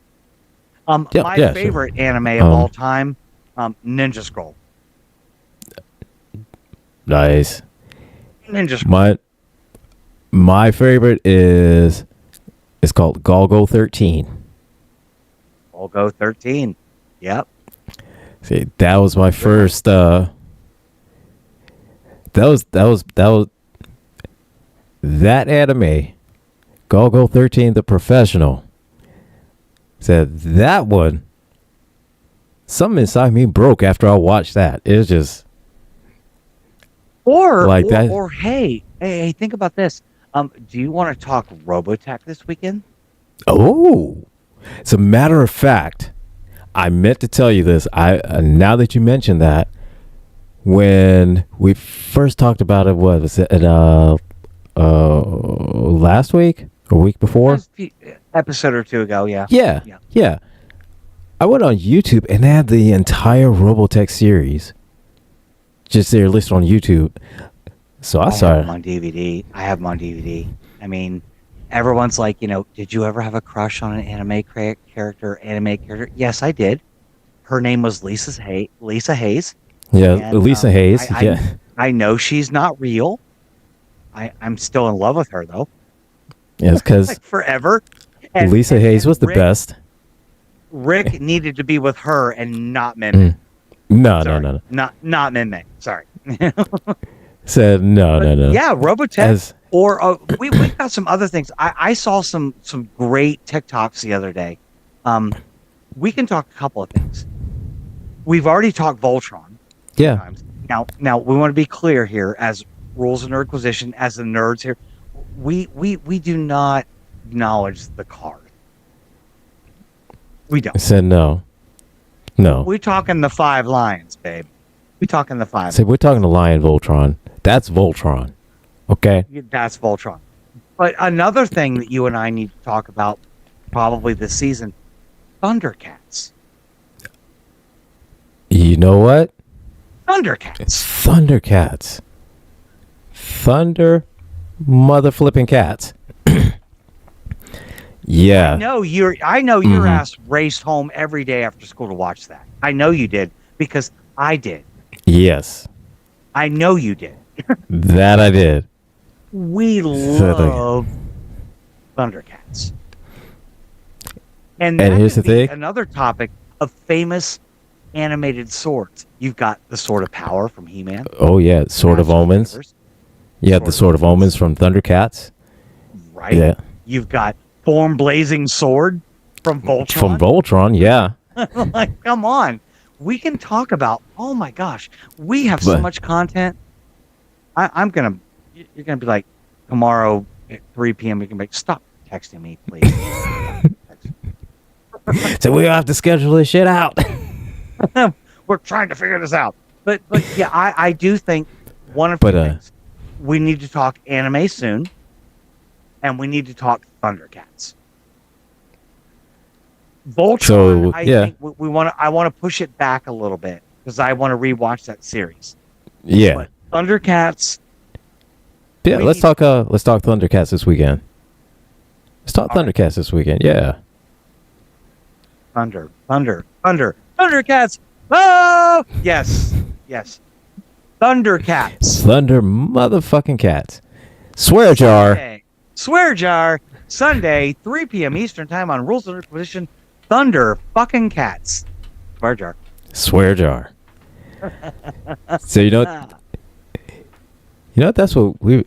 Yeah, My sure. favorite anime of all time, Ninja Scroll. Nice. Ninja Scroll. My favorite is it's called Golgo 13. Golgo 13. Yep. See, that was my first that anime, Golgo 13 the Professional. Said that one, something inside me broke after I watched that. It was just Or that. Or hey, think about this. Do you want to talk Robotech this weekend? Oh, as a matter of fact, I meant to tell you this. Now that you mentioned that, when we first talked about it, what was it? Last week or week before? Episode or two ago, yeah. Yeah. I went on YouTube and they had the entire Robotech series. Just there listed on YouTube. So I saw have it. them on DVD. I have them on DVD. I mean, everyone's like, did you ever have a crush on an anime character? Yes, I did. Her name was Lisa Hayes. Yeah, And, Lisa Hayes. Yeah. I know she's not real. I'm still in love with her though. Yes, because like forever. Lisa Hayes was the best. Rick needed to be with her and not Min. No. Not Min. Sorry. Said no. Yeah, Robotech. Or we've got some other things. I saw some great TikToks the other day. We can talk a couple of things. We've already talked Voltron. Yeah. Times. Now we want to be clear here, as Rules of Nerdquisition, as the nerds here, we do not acknowledge the card. We don't. I said no. We're talking the 5 lions, babe. We're talking the 5. We're talking the Lion Voltron. That's Voltron. Okay. That's Voltron. But another thing that you and I need to talk about, probably this season, Thundercats. know what? Thundercats. Thundercats. Thunder mother flipping cats. Yeah. I know your ass raced home every day after school to watch that. I know you did because I did. Yes. I know you did. That I did. We love Thundercats. And here's the thing. Another topic of famous animated swords. You've got the Sword of Power from He-Man. Oh yeah, Sword of Omens. Yeah, the Sword of Omens from Thundercats. Right. Yeah. You've got Form Blazing Sword from Voltron. From Voltron, yeah. Like, come on. We can talk about, oh my gosh, we have so much content. You're going to be like, tomorrow at 3 p.m., you can be like, stop texting me, please. So we have to schedule this shit out. We're trying to figure this out. But yeah, I do think one of two things. We need to talk anime soon, and we need to talk Thundercats. Voltron, I think I want to push it back a little bit because I want to rewatch that series. Yeah. But Thundercats. Yeah, let's talk Thundercats this weekend. Let's talk Thundercats this weekend. Yeah. Thundercats. Oh, yes. Thundercats. Thunder motherfucking cats. Swear jar. Swear jar. Sunday, 3 p.m. Eastern Time on Rules of Nerdquisition. Thunder fucking cats. Swear jar. Swear jar. So that's what we.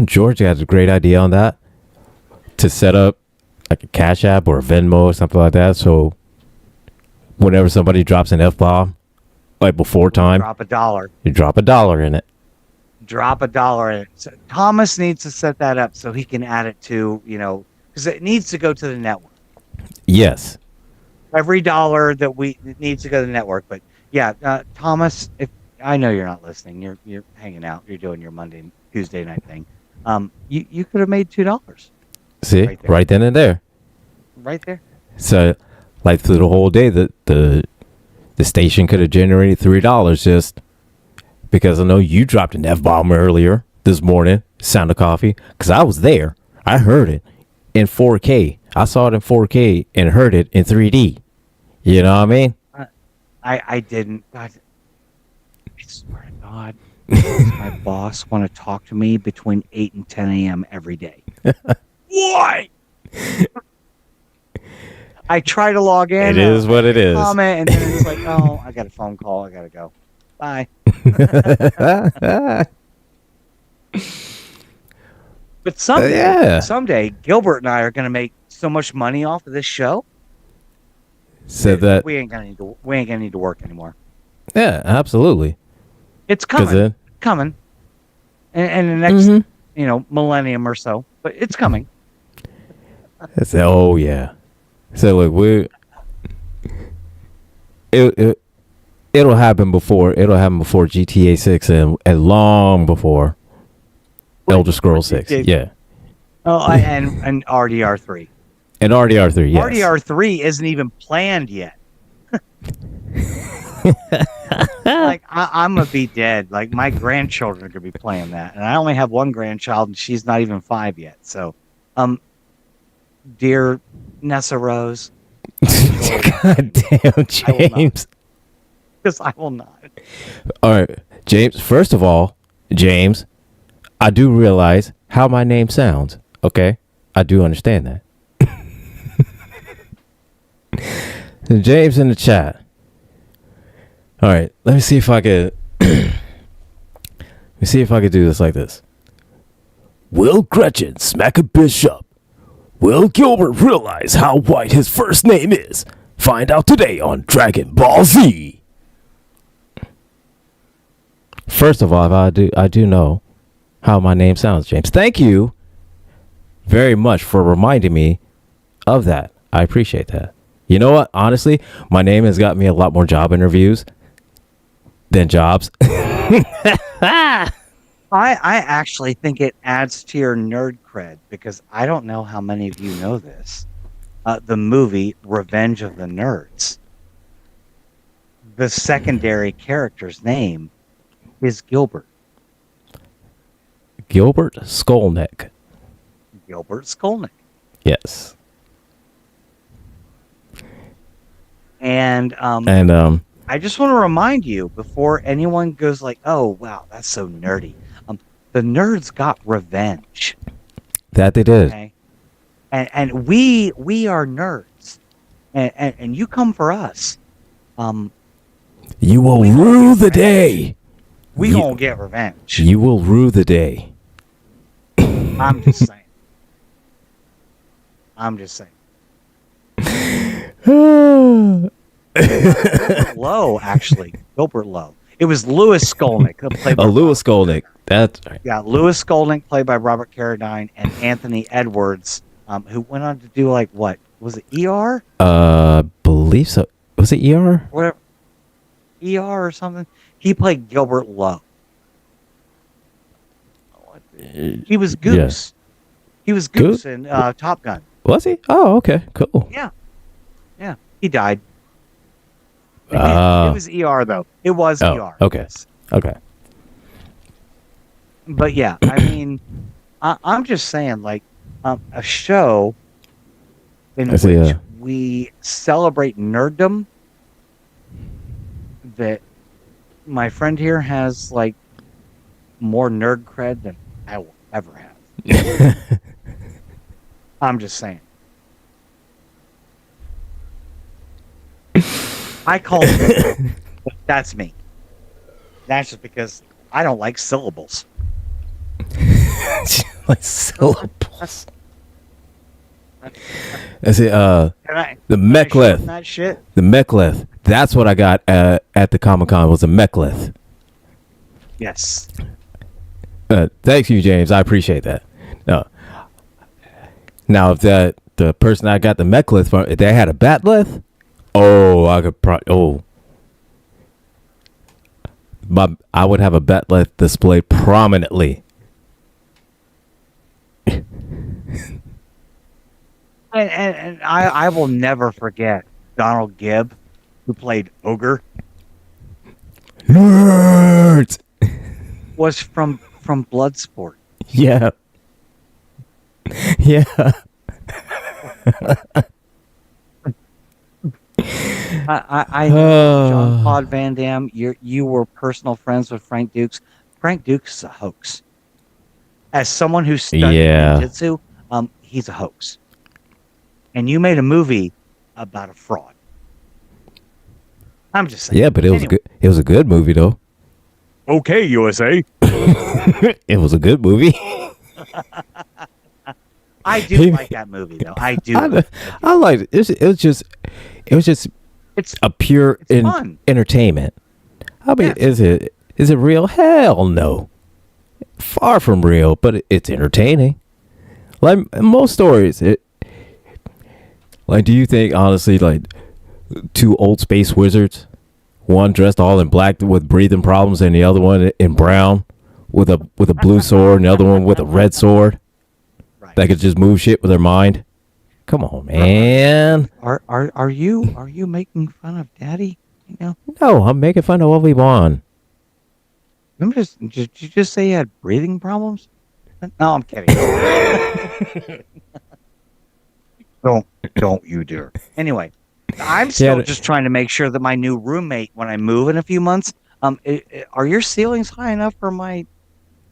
George has a great idea on that. To set up like a Cash App or a Venmo or something like that. So whenever somebody drops an F-bomb, like before time, drop $1. You drop $1 in it. Drop $1 in it. So Thomas needs to set that up so he can add it to, because it needs to go to the network. Yes. Every dollar it needs to go to the network. But yeah, Thomas, if I know you're not listening, you're hanging out, you're doing your Tuesday night thing. You could have made $2. See, right then and there. Right there. So, like through the whole day, the station could have generated $3 just because I know you dropped an F-bomb earlier this morning, Sound of Coffee, because I was there. I heard it in 4K. I saw it in 4K and heard it in 3D. You know what I mean? I didn't. I swear to God, my boss want to talk to me between 8 and 10 a.m. every day. Why? I try to log in. It is what it is. Comment, and then it's like, oh, I got a phone call. I got to go. Bye. But someday, Gilbert and I are going to make so much money off of this show. So that we ain't gonna need to work anymore. Yeah, absolutely. It's coming. Coming. And the next, millennium or so. But it's coming. Oh yeah. So look, it'll happen before GTA 6 and long before Elder Scrolls 6. Yeah. Oh, and RDR 3. And RDR 3, yes. RDR 3 isn't even planned yet. Like I'm gonna be dead. Like my grandchildren are gonna be playing that, and I only have one grandchild, and she's not even 5 yet. So, dear Nessa Rose, God damn, James. Because I will not. All right, James. First of all, James, I do realize how my name sounds. Okay, I do understand that. James in the chat. All right, let me see if I could. Let me see if I could do this like this. Will Gretchen smack a bishop? Will Gilbert realize how white his first name is? Find out today on Dragon Ball Z. First of all, I do know how my name sounds, James. Thank you very much for reminding me of that. I appreciate that. You know what? Honestly, my name has got me a lot more job interviews than jobs. I actually think it adds to your nerd cred because I don't know how many of you know this. The movie Revenge of the Nerds. the secondary character's name is Gilbert. Gilbert Skolnick. Gilbert Skolnick. Yes. And And I just want to remind you before anyone goes like, "Oh, wow, that's so nerdy." The nerds got revenge. that they did. Okay, and we are nerds, and you come for us. You will rue the day. We gonna get revenge. You will rue the day. I'm just saying. I'm just saying. Gilbert Lowe, actually. Gilbert Lowe. It was Louis Skolnick. Played by Louis Skolnick. That's right. Yeah, Louis Skolnick, played by Robert Carradine, and Anthony Edwards, who went on to do, like, what? Was it ER? Believe so. Was it ER? Whatever. ER or something? He played Gilbert Lowe. He was Goose. Yeah. He was Goose in Top Gun. Was he? Oh, okay. Cool. Yeah. Yeah. He died. It was ER, though. It was ER. Okay. Okay. But yeah, I mean, I'm just saying, like, a show in which we celebrate nerddom that my friend here has, like, more nerd cred than I will ever have. I'm just saying. I call it, but that's me. That's just because I don't like syllables. Like syllables. Is it the mechlith? That shit. The mechlith. That's what I got at the Comic-Con was a mechlith. Yes. Thanks you, James. I appreciate that. No. Now, if the person I got the mechlith from, if they had a batlith, I could I would have a batlith displayed prominently. And I will never forget Donald Gibb, who played Ogre. Nerds! Was from Bloodsport. Yeah. Yeah. I know John Claude Van Damme. You were personal friends with Frank Dukes. Frank Dukes is a hoax. As someone who studied jiu-jitsu, he's a hoax. And you made a movie about a fraud. I'm just saying. Yeah, but it was good. It was a good movie, though. Okay, USA. It was a good movie. I do like that movie, though. I do. I liked it. It was just a pure entertainment. I mean, is it real? Hell no. Far from real, but it's entertaining. Like most stories, like, do you think honestly, like, two old space wizards, one dressed all in black with breathing problems, and the other one in brown with a blue sword, and the other one with a red sword, that could just move shit with their mind? Come on, man. Are you making fun of Daddy? You know? No, I'm making fun of Obi-Wan. Did you just say you had breathing problems? No, I'm kidding. Don't you dare. Anyway, I'm still just trying to make sure that my new roommate, when I move in a few months, are your ceilings high enough for my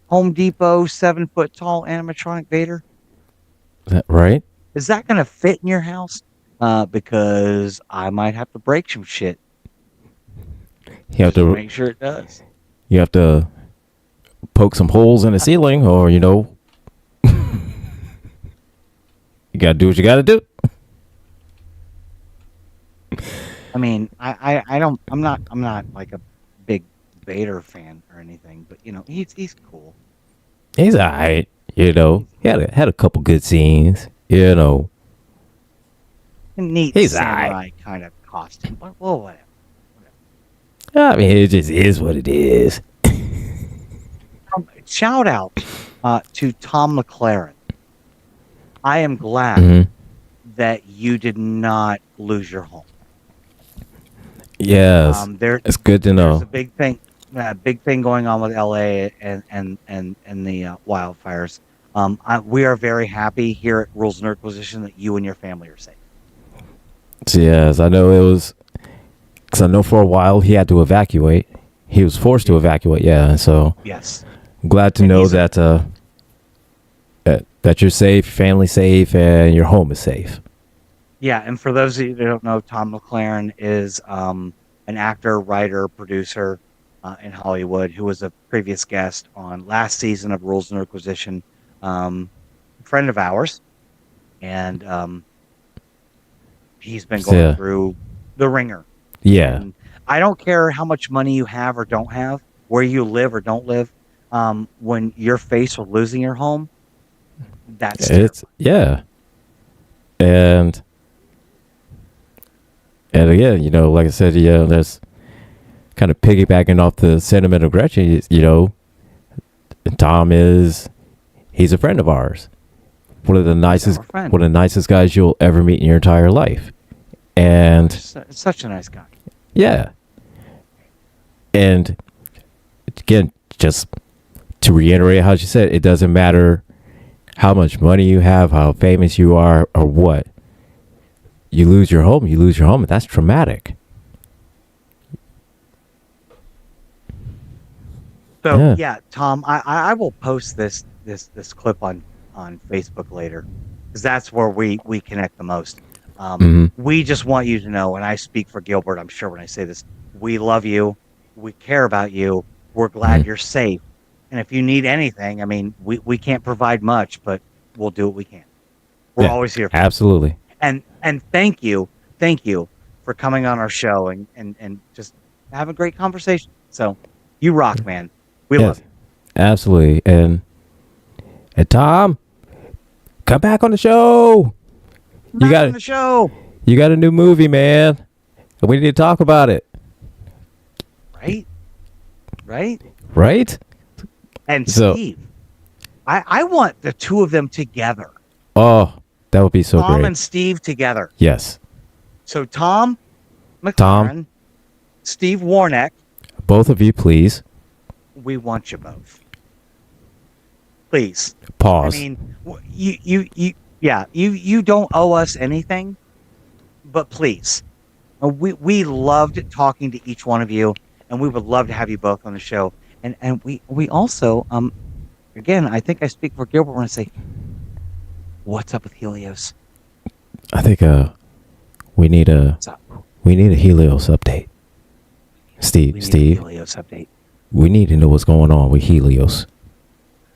Home Depot 7-foot tall animatronic Vader? Is that right? Is that going to fit in your house? Because I might have to break some shit. You have to make sure it does. You have to poke some holes in the ceiling, or you gotta do what you gotta do. I mean, I'm not like a big Vader fan or anything, but he's cool. He's alright, he had a couple good scenes, Neat he's samurai kind of costume, but whatever. I mean, it just is what it is. Shout out to Tom McLaren. I am glad that you did not lose your home. Yes, There, it's good to there's know. a big thing going on with LA and the wildfires. We are very happy here at Rules of Nerdquisition that you and your family are safe. So yes, I know it was because I know for a while he had to evacuate. He was forced to evacuate. Yeah, so Yes, I'm glad to and know he's a, that that you're safe, your family's safe, and your home is safe. yeah. And for those of you that don't know, Tom McLaren is an actor, writer, producer in Hollywood who was a previous guest on last season of Rules of Nerdquisition. A friend of ours, and he's been So, going yeah, through the ringer. yeah, And I don't care how much money you have or don't have, where you live or don't live. When you're faced with losing your home, that's it's terrifying. yeah, and again, like I said, there's kind of piggybacking off the sentiment of Gretchen. Tom he's a friend of ours. One of the He's nicest our friend. one of the nicest guys you'll ever meet in your entire life. And Such a nice guy. yeah. And again, just to reiterate how she said, it doesn't matter how much money you have, how famous you are, or what. You lose your home, and that's traumatic. So Yeah. yeah, Tom, I will post this clip on Facebook later because that's where we connect the most. Hmm. We just want you to know, and I speak for Gilbert, I'm sure when I say this, we love you, we care about you, we're Hmm. glad you're safe, and if you need anything, I mean, we can't provide much, but we'll do what we can. We're Yeah, always here for you. absolutely. And thank you for coming on our show and just have a great conversation. So you rock, man. We love Yes, you. absolutely. And Tom, come back on the show. You Back on got the show, you got a new movie, man. And we need to talk about it. right? Right? Right? And So, Steve, I want the two of them together. oh, that would be so Tom great. and Steve together. Yes. So Tom Tom, McLaren, Steve Warneck, both of you, please we want you both. Please. I pause. mean, yeah, you don't owe us anything, but please. We loved talking to each one of you, and we would love to have you both on the show. And we also again, I think I speak for Gilbert when I say, what's up with Helios? I think we need a What's up? Helios update. We need a Steve, Helios update. we need to know what's going on with Helios.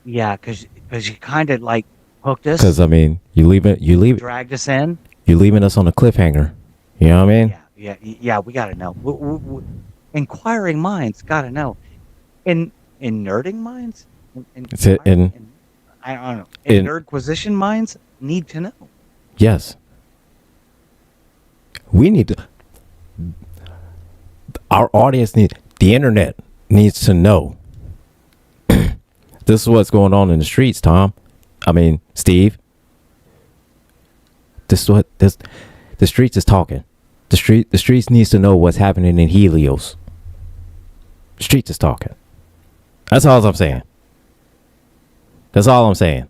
Yeah, because you kind of like hooked us, Because I mean, dragged us in. you leaving us on a cliffhanger. You know what I mean? Yeah. We got to know. Inquiring minds got to know. In nerding minds, It's it in I don't know. In in nerdquisition minds need to know. yes. We need to. Our audience the internet needs to know. This is what's going on in the streets, Tom. I mean, Steve. The streets is talking. The streets needs to know what's happening in Helios. The streets is talking. That's all I'm saying. That's all I'm saying.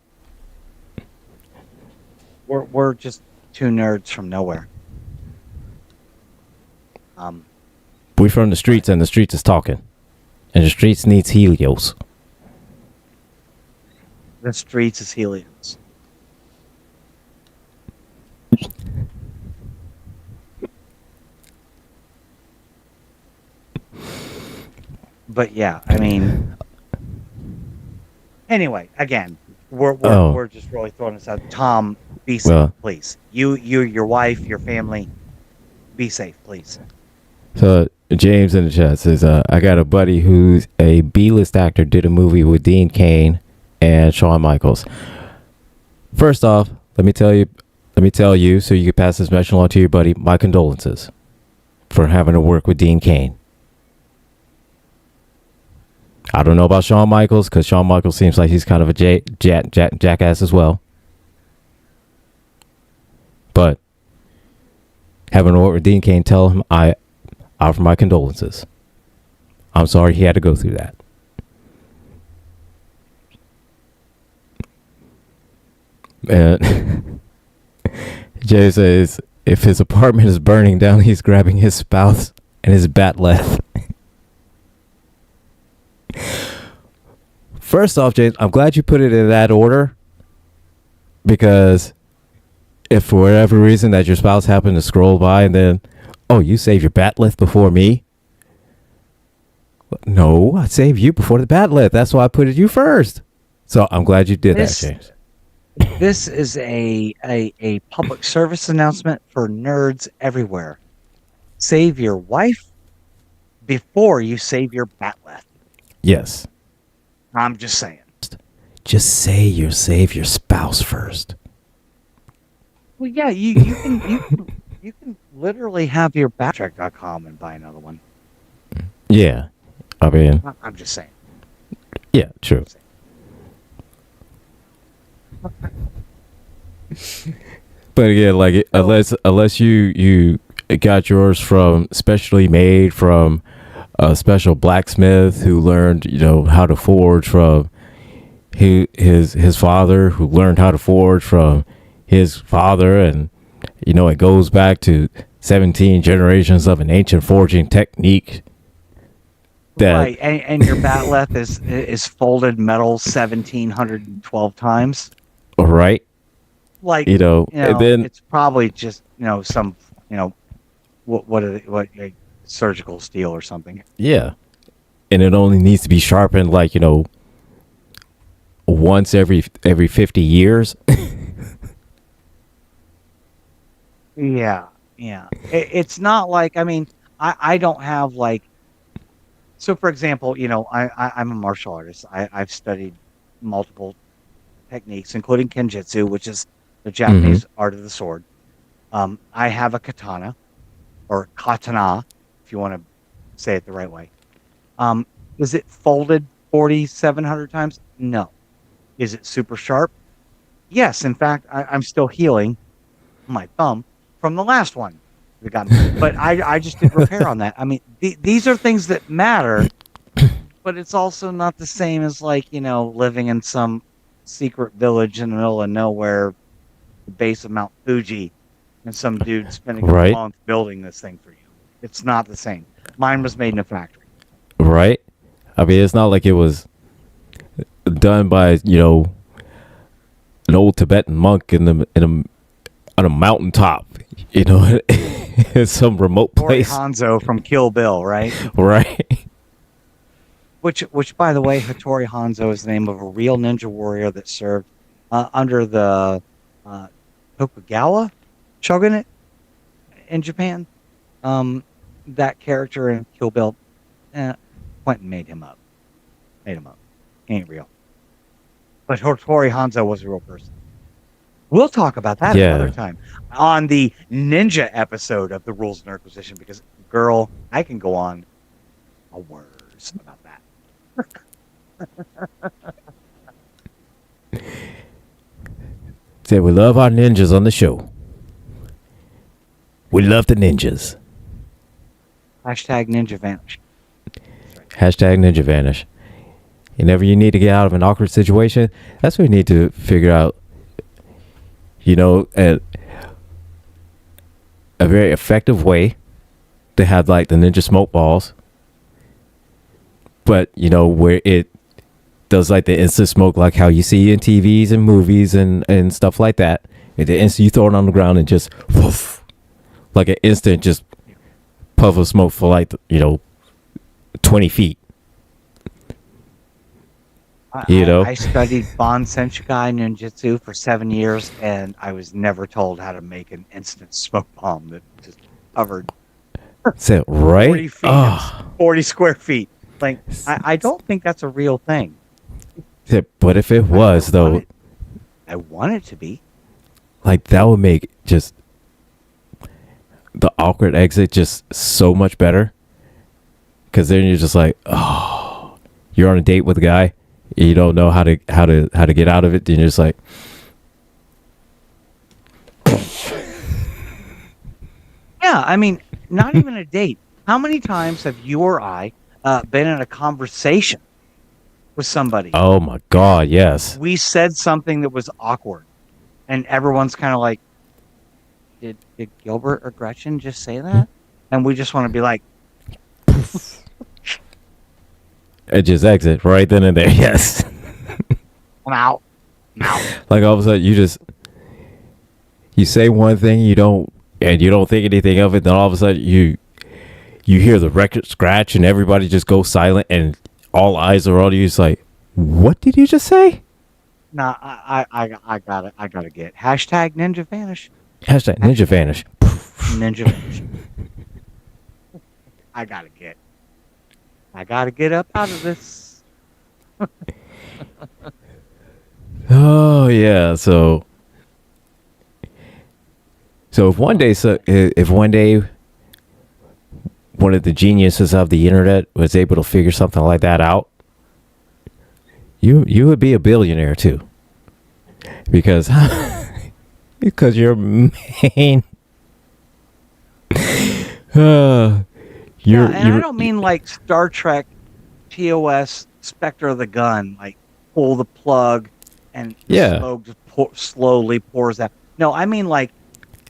We're just two nerds from nowhere. We from the streets, and the streets is talking, and the streets needs Helios. The streets is Helios. But yeah, I mean, anyway, again, we're just really throwing this out. Tom, be safe, Well, please. You, your wife, your family, be safe, please. so James in the chat says, I got a buddy who's a B-list actor, did a movie with Dean Cain and Shawn Michaels. First off, let me tell you, so you can pass this message along to your buddy, my condolences for having to work with Dean Cain. I don't know about Shawn Michaels, because Shawn Michaels seems like he's kind of a jackass as well. But having to work with Dean Cain, tell him I offer my condolences. I'm sorry he had to go through that. And Jay says, if his apartment is burning down, he's grabbing his spouse and his bat left. First off, James, I'm glad you put it in that order, because if for whatever reason that your spouse happened to scroll by and then, oh, you saved your bat lift before me? No, I saved you before the bat lift. That's why I put it you first. So I'm glad you did that, James. This is a public service announcement for nerds everywhere. Save your wife before you save your bat lift. Yes. I'm just saying. Just say you save your spouse first. Well, yeah, you can literally have your backtrack.com and buy another one. Yeah. I mean, I'm just saying. Yeah, true. But again, like, unless you got yours from specially made from a special blacksmith who learned, how to forge from his father, who learned how to forge from his father, and it goes back to 17 generations of an ancient forging technique. Right, and your bat left is folded metal 1,712 times. Right. Like, and then it's probably just some what surgical steel or something. Yeah, and it only needs to be sharpened like once every 50 years. Yeah. It's not like, I don't have like. So, for example, I'm a martial artist. I've studied multiple techniques, including kenjutsu, which is the Japanese art of the sword. I have a katana, or katana, if you want to say it the right way. Is it folded 4,700 times? No. Is it super sharp? Yes. In fact, I'm still healing my thumb from the last one that got me. But I just did repair on that. These are things that matter, but it's also not the same as living in some secret village in the middle of nowhere, the base of Mount Fuji, and some dude spending a month building this thing for you. It's not the same. Mine was made in a factory. Right. It's not like it was done by an old Tibetan monk on a mountaintop, in some remote place. Hanzo from Kill Bill, right? Right. Which, by the way, Hattori Hanzo is the name of a real ninja warrior that served under the Tokugawa shogunate in Japan. That character in Kill Bill, Quentin made him up. He ain't real. But Hattori Hanzo was a real person. We'll talk about that another time on the ninja episode of the Rules of Nerdquisition, because, girl, I can go on hours about that. Say we love our ninjas on the show. We love the ninjas. Hashtag ninja vanish. Hashtag ninja vanish. Whenever you need to get out of an awkward situation, that's what you need to figure out. A very effective way to have like the ninja smoke balls, but where it does like the instant smoke, like how you see in TVs and movies and stuff like that. And the instant you throw it on the ground and just woof, like an instant just puff of smoke for like 20 feet. I studied Bon Senchukai Ninjutsu for 7 years, and I was never told how to make an instant smoke bomb that just covered. Is that right? 40 feet, 40 square feet. Like, I don't think that's a real thing. But if it was, though, I want it to be. Like, that would make just the awkward exit just so much better. Because then you're just like, oh, you're on a date with a guy. You don't know how to get out of it. Then you're just like, yeah. Not even a date. How many times have you or I been in a conversation with somebody? Oh my God, yes. We said something that was awkward, and everyone's kind of like, did Gilbert or Gretchen just say that? And we just want to be like, It just exit right then and there. Yes. I'm out. I'm out. Like all of a sudden you say one thing, you don't think anything of it, then all of a sudden you hear the record scratch and everybody just goes silent and all eyes are on you. It's like, what did you just say? Nah, I gotta get hashtag Ninja Vanish. Hashtag Ninja Vanish. Ninja Vanish. I gotta get up out of this. Oh yeah. So if one day one of the geniuses of the internet was able to figure something like that out, you would be a billionaire too, because your main I don't mean like Star Trek TOS Spectre of the Gun, like pull the plug and the smoke just slowly pours out. No, I mean like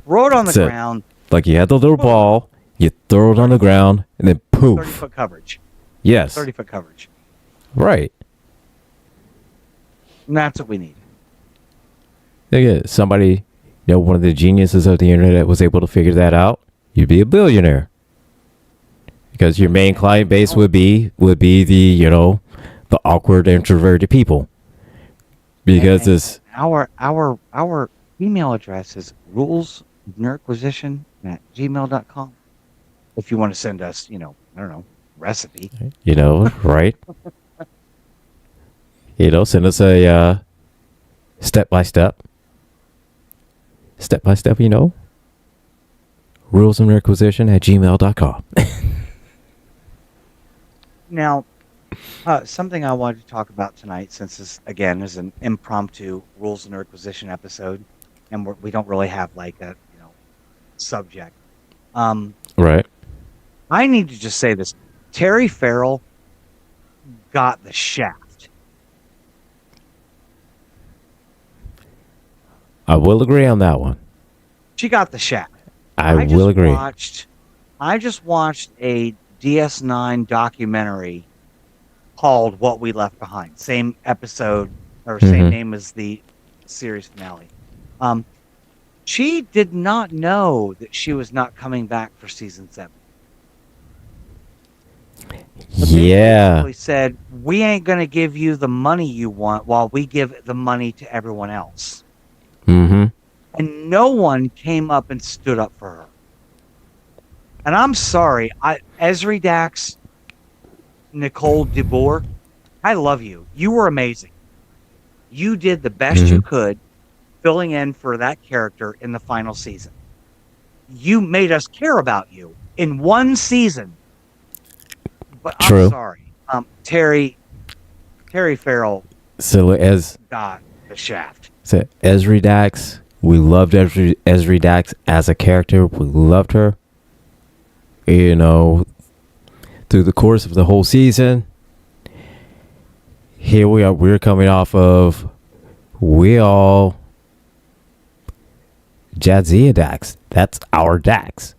throw it on the ground. Like you had the little ball, you throw it on the ground, and then poof. 30-foot coverage. Yes. 30-foot coverage. Right. And that's what we need. Yeah, somebody, one of the geniuses of the internet was able to figure that out. You'd be a billionaire. Because your main client base would be the awkward introverted people. Because this our email address is rulesnerdquisition@gmail.com. If you want to send us, I don't know, recipe. Right? Send us a step-by-step, rulesofnerdquisition@gmail.com. Now, something I wanted to talk about tonight, since this, again, is an impromptu Rules of Nerdquisition episode, and we don't really have like a, subject. Right. I need to just say this. Terry Farrell got the shaft. I will agree on that one. She got the shaft. I will agree. I just watched a DS9 documentary called What We Left Behind. Same episode or same name as the series finale. She did not know that she was not coming back for season 7. Yeah. Basically said, we ain't going to give you the money you want while we give the money to everyone else. Mm-hmm. And no one came up and stood up for her. And I'm sorry, Esri Dax, Nicole DeBoer, I love you. You were amazing. You did the best you could filling in for that character in the final season. You made us care about you in one season. But True. I'm sorry. Terry Farrell got the shaft. So Esri Dax, we loved Esri Dax as a character. We loved her. Through the course of the whole season, here we are. We're coming off of Jadzia Dax. That's our Dax.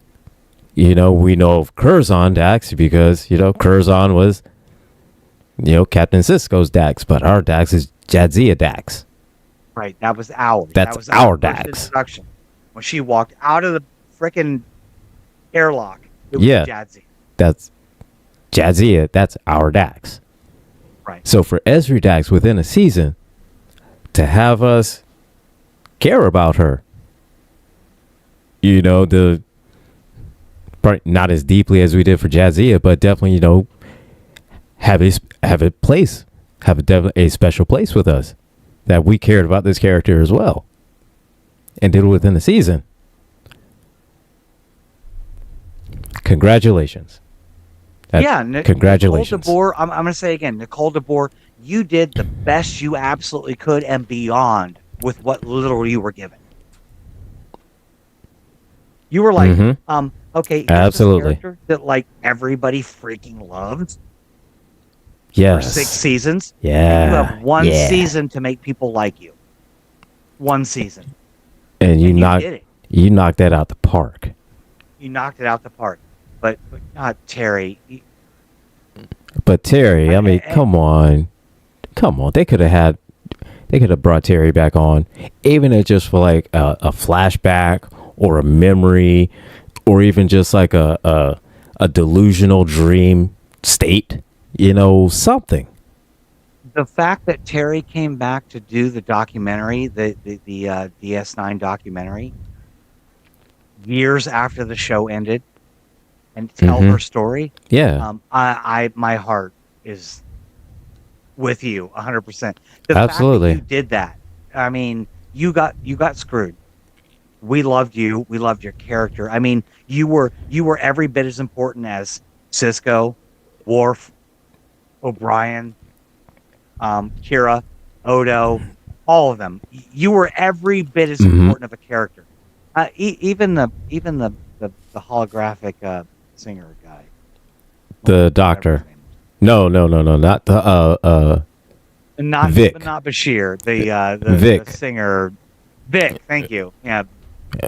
We know of Curzon Dax because, Curzon was, Captain Sisko's Dax, but our Dax is Jadzia Dax. Right, that was ours. That's that was our Dax. Introduction. When she walked out of the frickin' airlock, it was Jadzia. That's Jadzia. That's our Dax. Right. So for Esri Dax within a season, to have us care about her, not as deeply as we did for Jadzia, but definitely, have a special place with us, that we cared about this character as well, and did it within the season. Congratulations. Congratulations. Nicole DeBoer, I'm going to say again, Nicole DeBoer, you did the best you absolutely could and beyond with what little you were given. You were like, Mm-hmm. okay, here's this Absolutely. character that like everybody freaking loves for 6 Yes. seasons, and you have Yeah. one Yeah. season to make people like you. One season, And and you did it. you knocked that out the park. You knocked it out the park. But God, Terry, But Terry, I mean, I, come on. They could have brought Terry back on, even if just for like a flashback or a memory, or even just like a delusional dream state. You know, something. the fact that Terry came back to do the documentary, the DS9 documentary, years after the show ended, and tell Mm-hmm. her story, Yeah. my heart is with you 100%. The fact that you Absolutely. did that, I mean, you got screwed. We loved you. We loved your character. I mean, you were every bit as important as Cisco, Worf, O'Brien, Kira, Odo, all of them. You were every bit as Mm-hmm. important of a character. Even the holographic singer guy, The whatever his doctor. name is. No, no, no, no, not the And not Vic. not Bashir, the Vic. singer Vic. Thank you. Yeah,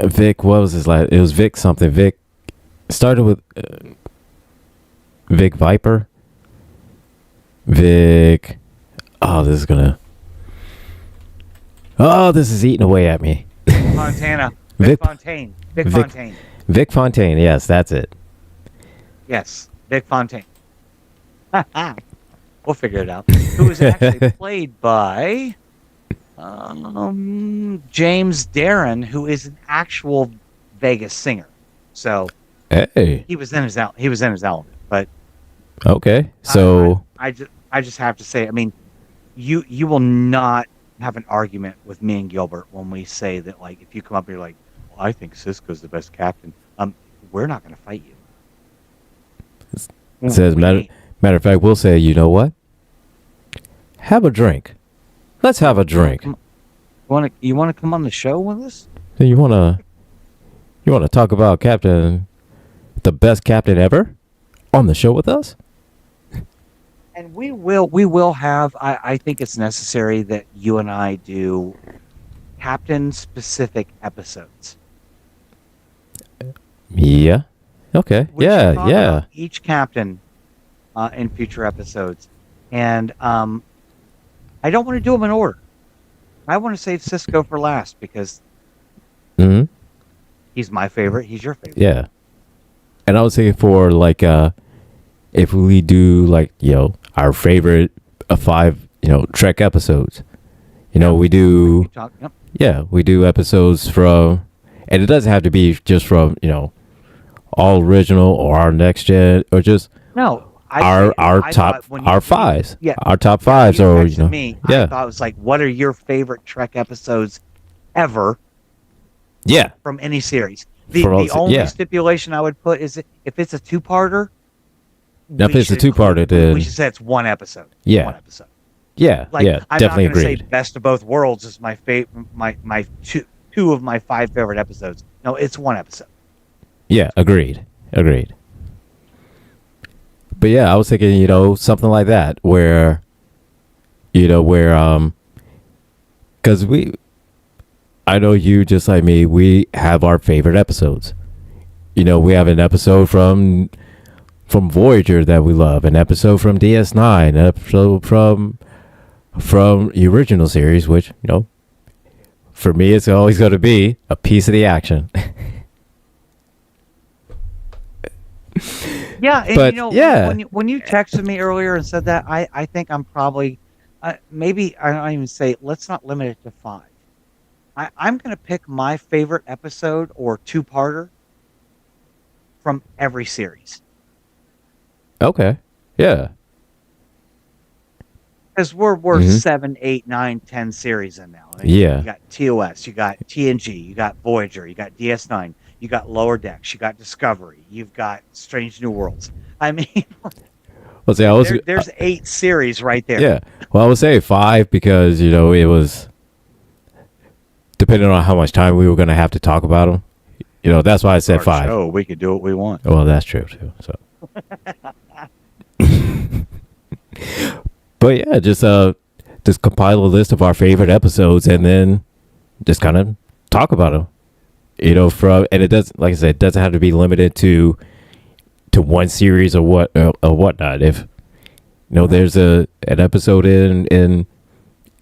Vic. What was his last? It was Vic something. Vic started with Vic Viper. Vic. Oh, this is gonna. Oh, this is eating away at me. Fontana, Vic Vic. Fontaine, Vic Vic. Fontaine. Vic Fontaine. Yes, that's it. Yes, Vic Fontaine. We'll figure it out. Who was actually played by James Darren, who is an actual Vegas singer. So Hey. he was in his element. But Okay. I, I, So. I just have to say, I mean, you will not have an argument with me and Gilbert when we say that, like, if you come up and you're like, well, I think Cisco's the best captain. We're not going to fight you. Says We ain't. matter of fact, we'll say, you know what? Have a drink. Let's have a drink. You want to come on the show with us? So you wanna talk about Captain, the best captain ever, on the show with us? And we will have. I think it's necessary that you and I do captain specific episodes. Yeah. Okay. We should Yeah. talk Yeah. about each captain in future episodes, and I don't want to do them in order. I want to save Cisco for last because Hmm. he's my favorite. He's your favorite. Yeah. And I was thinking for like if we do like our favorite 5 Trek episodes. We do You talk. Yep. we do episodes from, and it doesn't have to be just from all original or our next gen or just No, our I top thought when our you fives. yeah, Our top yeah, fives you or texted me. I yeah. thought it was like, what are your favorite Trek episodes ever Yeah. from any series? The For all the only yeah. stipulation I would put is if it's a two-parter, Now, if we it's a should two-parter, include- then we should say it's one episode. Yeah. One episode. Yeah. Like, Yeah. I'm Definitely not going to say agreed. best of both worlds is my favorite, my two of my 5 favorite episodes. No, it's one episode. Yeah. Agreed. Agreed. But yeah, I was thinking, something like that where, because I know you just like me, we have our favorite episodes. We have an episode from Voyager that we love, an episode from DS9, an episode from the original series, which for me it's always going to be a piece of the action. Yeah, and But, yeah. when you texted me earlier and said that, I think I'm probably maybe I don't even say let's not limit it to 5. I'm going to pick my favorite episode or two-parter from every series. Okay. Yeah. Because we're Mhm. 7, 8, 9, 10 series in now. Like, Yeah. you got TOS, you got TNG, you got Voyager, you got DS9, you got Lower Decks, you got Discovery, you've got Strange New Worlds. I mean, Let's say there's 8 series right there. yeah. Well, I would say 5 because it was depending on how much time we were going to have to talk about them. That's why I said Our 5. show, we could do what we want. Well, that's true too. So, but yeah, just compile a list of our favorite episodes and then just kind of talk about them. And it does, like I said, it doesn't have to be limited to one series or whatnot. If there's an episode in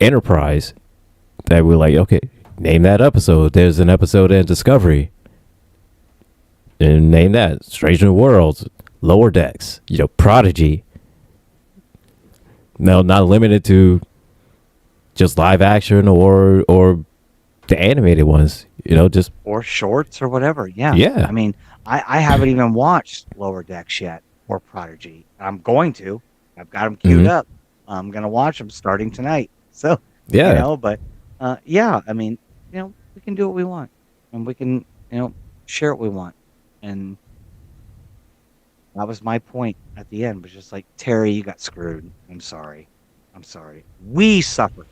Enterprise that we're like, okay, name that episode. There's an episode in Discovery, and name that Strange New Worlds, Lower Decks, Prodigy. No, not limited to just live action or the animated ones. Just or shorts or whatever. Yeah. Yeah. I mean, I haven't even watched Lower Decks yet or Prodigy. I'm going to. I've got them queued up. I'm going to watch them starting tonight. So, yeah. but yeah, I mean, we can do what we want and we can, share what we want. And that was my point at the end, was just like, Terry, you got screwed. I'm sorry. We suffered.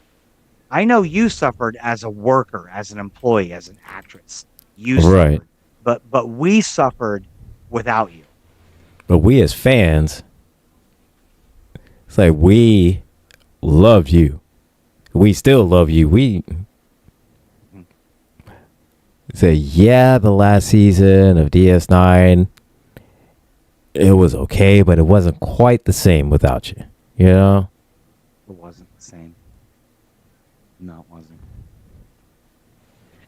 I know you suffered as a worker, as an employee, as an actress. You Right. suffered. But we suffered without you. But we as fans, it's like we love you. We still love you. We say, yeah, the last season of DS9, it was okay, but it wasn't quite the same without you. It wasn't the same. No, it wasn't.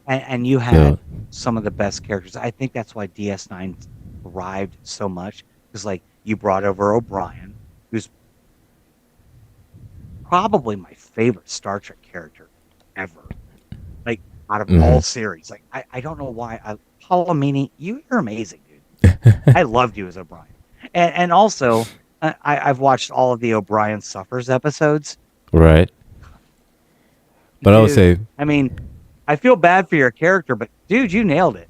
And you had some of the best characters. I think that's why DS9 thrived so much. Because, like, you brought over O'Brien, who's probably my favorite Star Trek character ever. Like, out of all series. Like, I don't know why. Paul Amini, you're amazing, dude. I loved you as O'Brien. And also, I've watched all of the O'Brien Suffers episodes. Right. But Dude, I would say, I mean, I feel bad for your character, but dude, you nailed it.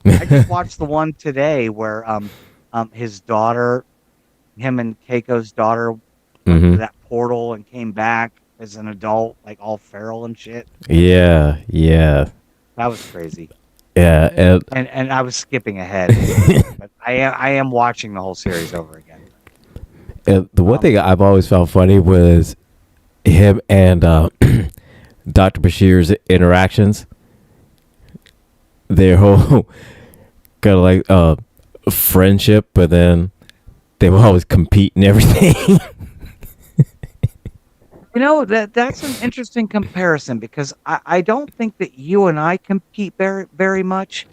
I just watched the one today where his daughter, him and Keiko's daughter, went to that portal and came back as an adult, like all feral and shit. yeah. That was crazy. Yeah. And I was skipping ahead, but I am watching the whole series over again. The one thing I've always found funny was him and Dr. Bashir's interactions. Their whole kind of like friendship, but then they would always compete and everything. That's an interesting comparison because I don't think that you and I compete very, very much.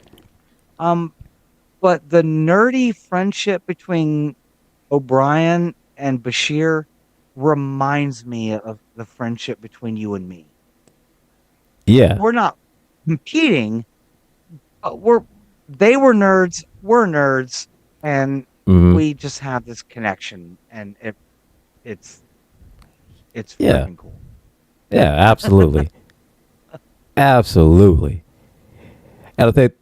But the nerdy friendship between O'Brien and Bashir reminds me of the friendship between you and me. Yeah. We're not competing. They were nerds, we're nerds, and we just have this connection, and it's freaking cool. Yeah, absolutely. Absolutely. And I think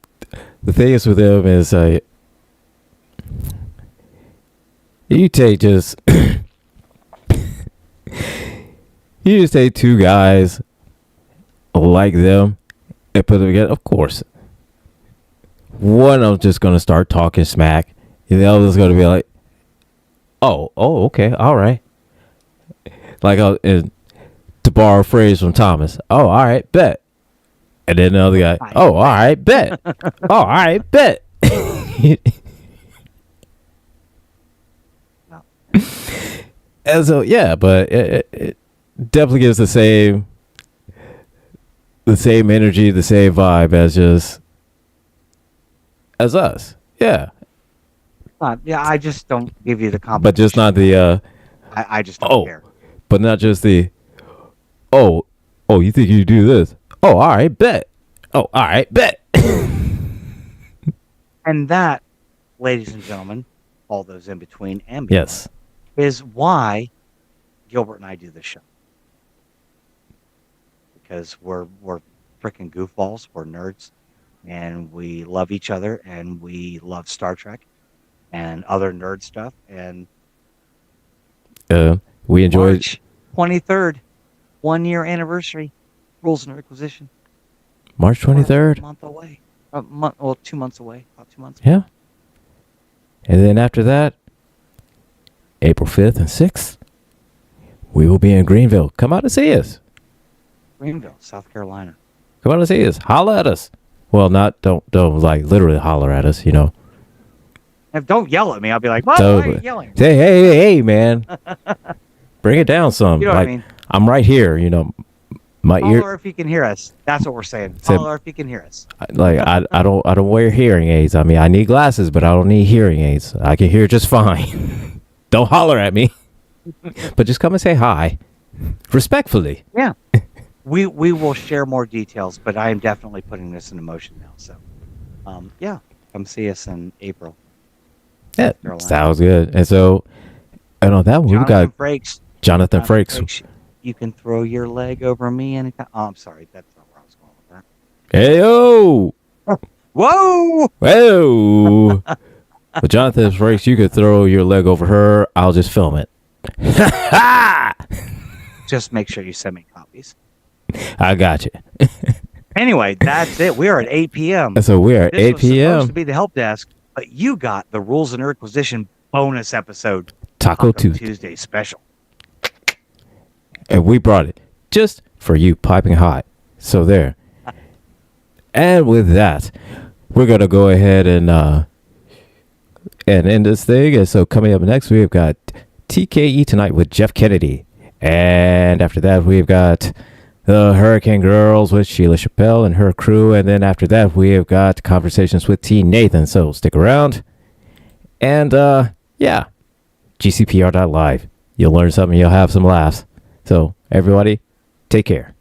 the thing is with them is you take just you just take two guys like them and put them together. Of course, one of them just gonna start talking smack, and the other's gonna be like, "Oh, okay, all right." Like to borrow a phrase from Thomas, "Oh, all right, bet." And then the other guy, "Oh, all right, bet." "Oh, all right, bet." And so yeah, but it definitely gives the same energy, the same vibe as us. Yeah. Yeah, I just don't give you the competition. But just not the I just don't care. But not just the oh, you think you do this? Oh, all right, bet. Oh, all right, bet. And that, ladies and gentlemen, all those in between and beyond, Yes. is why Gilbert and I do this show. Because we're freaking goofballs, we're nerds, and we love each other, and we love Star Trek and other nerd stuff. And we enjoyed March 23rd, 1 year anniversary, Rules of Nerdquisition. March 23rd. A month away. A month, well, 2 months away. About 2 months. Yeah. And then after that, April 5th and 6th, we will be in Greenville. Come out and see us. Greenville, South Carolina. Come out and see us. Holla at us. Well, don't like literally holler at us, you know. If don't yell at me, I'll be like, "Why are you yelling?" Say, hey, man. Bring it down some. You know like, what I mean? I'm right here, you know. My ear. Holler if you can hear us. That's what we're saying. Holler if you can hear us. Like I don't wear hearing aids. I mean, I need glasses, but I don't need hearing aids. I can hear just fine. Don't holler at me. But just come and say hi. Respectfully. Yeah. We will share more details, but I am definitely putting this into motion now. So yeah, come see us in April. Yeah, sounds good. And so, and on that one, we got Jonathan Frakes. You can throw your leg over me anytime. Oh, I'm sorry. That's not where I was going with that. Hey, yo! Whoa! Whoa! But Jonathan Frakes, you could throw your leg over her. I'll just film it. Just make sure you send me copies. I got you. Anyway, that's it. We are at 8 p.m. So we are at 8 This was p.m. supposed to be the help desk, but you got the Rules of Nerdquisition bonus episode. Taco Tuesday special. And we brought it just for you, piping hot. So there. And with that, we're going to go ahead and end this thing. And so coming up next, we've got TKE Tonight with Jeff Kennedy. And after that, we've got the Hurricane Girls with Sheila Chappelle and her crew. And then after that, we have got Conversations with T. Nathan. So stick around. And yeah, GCPR.live. You'll learn something. You'll have some laughs. So everybody, take care.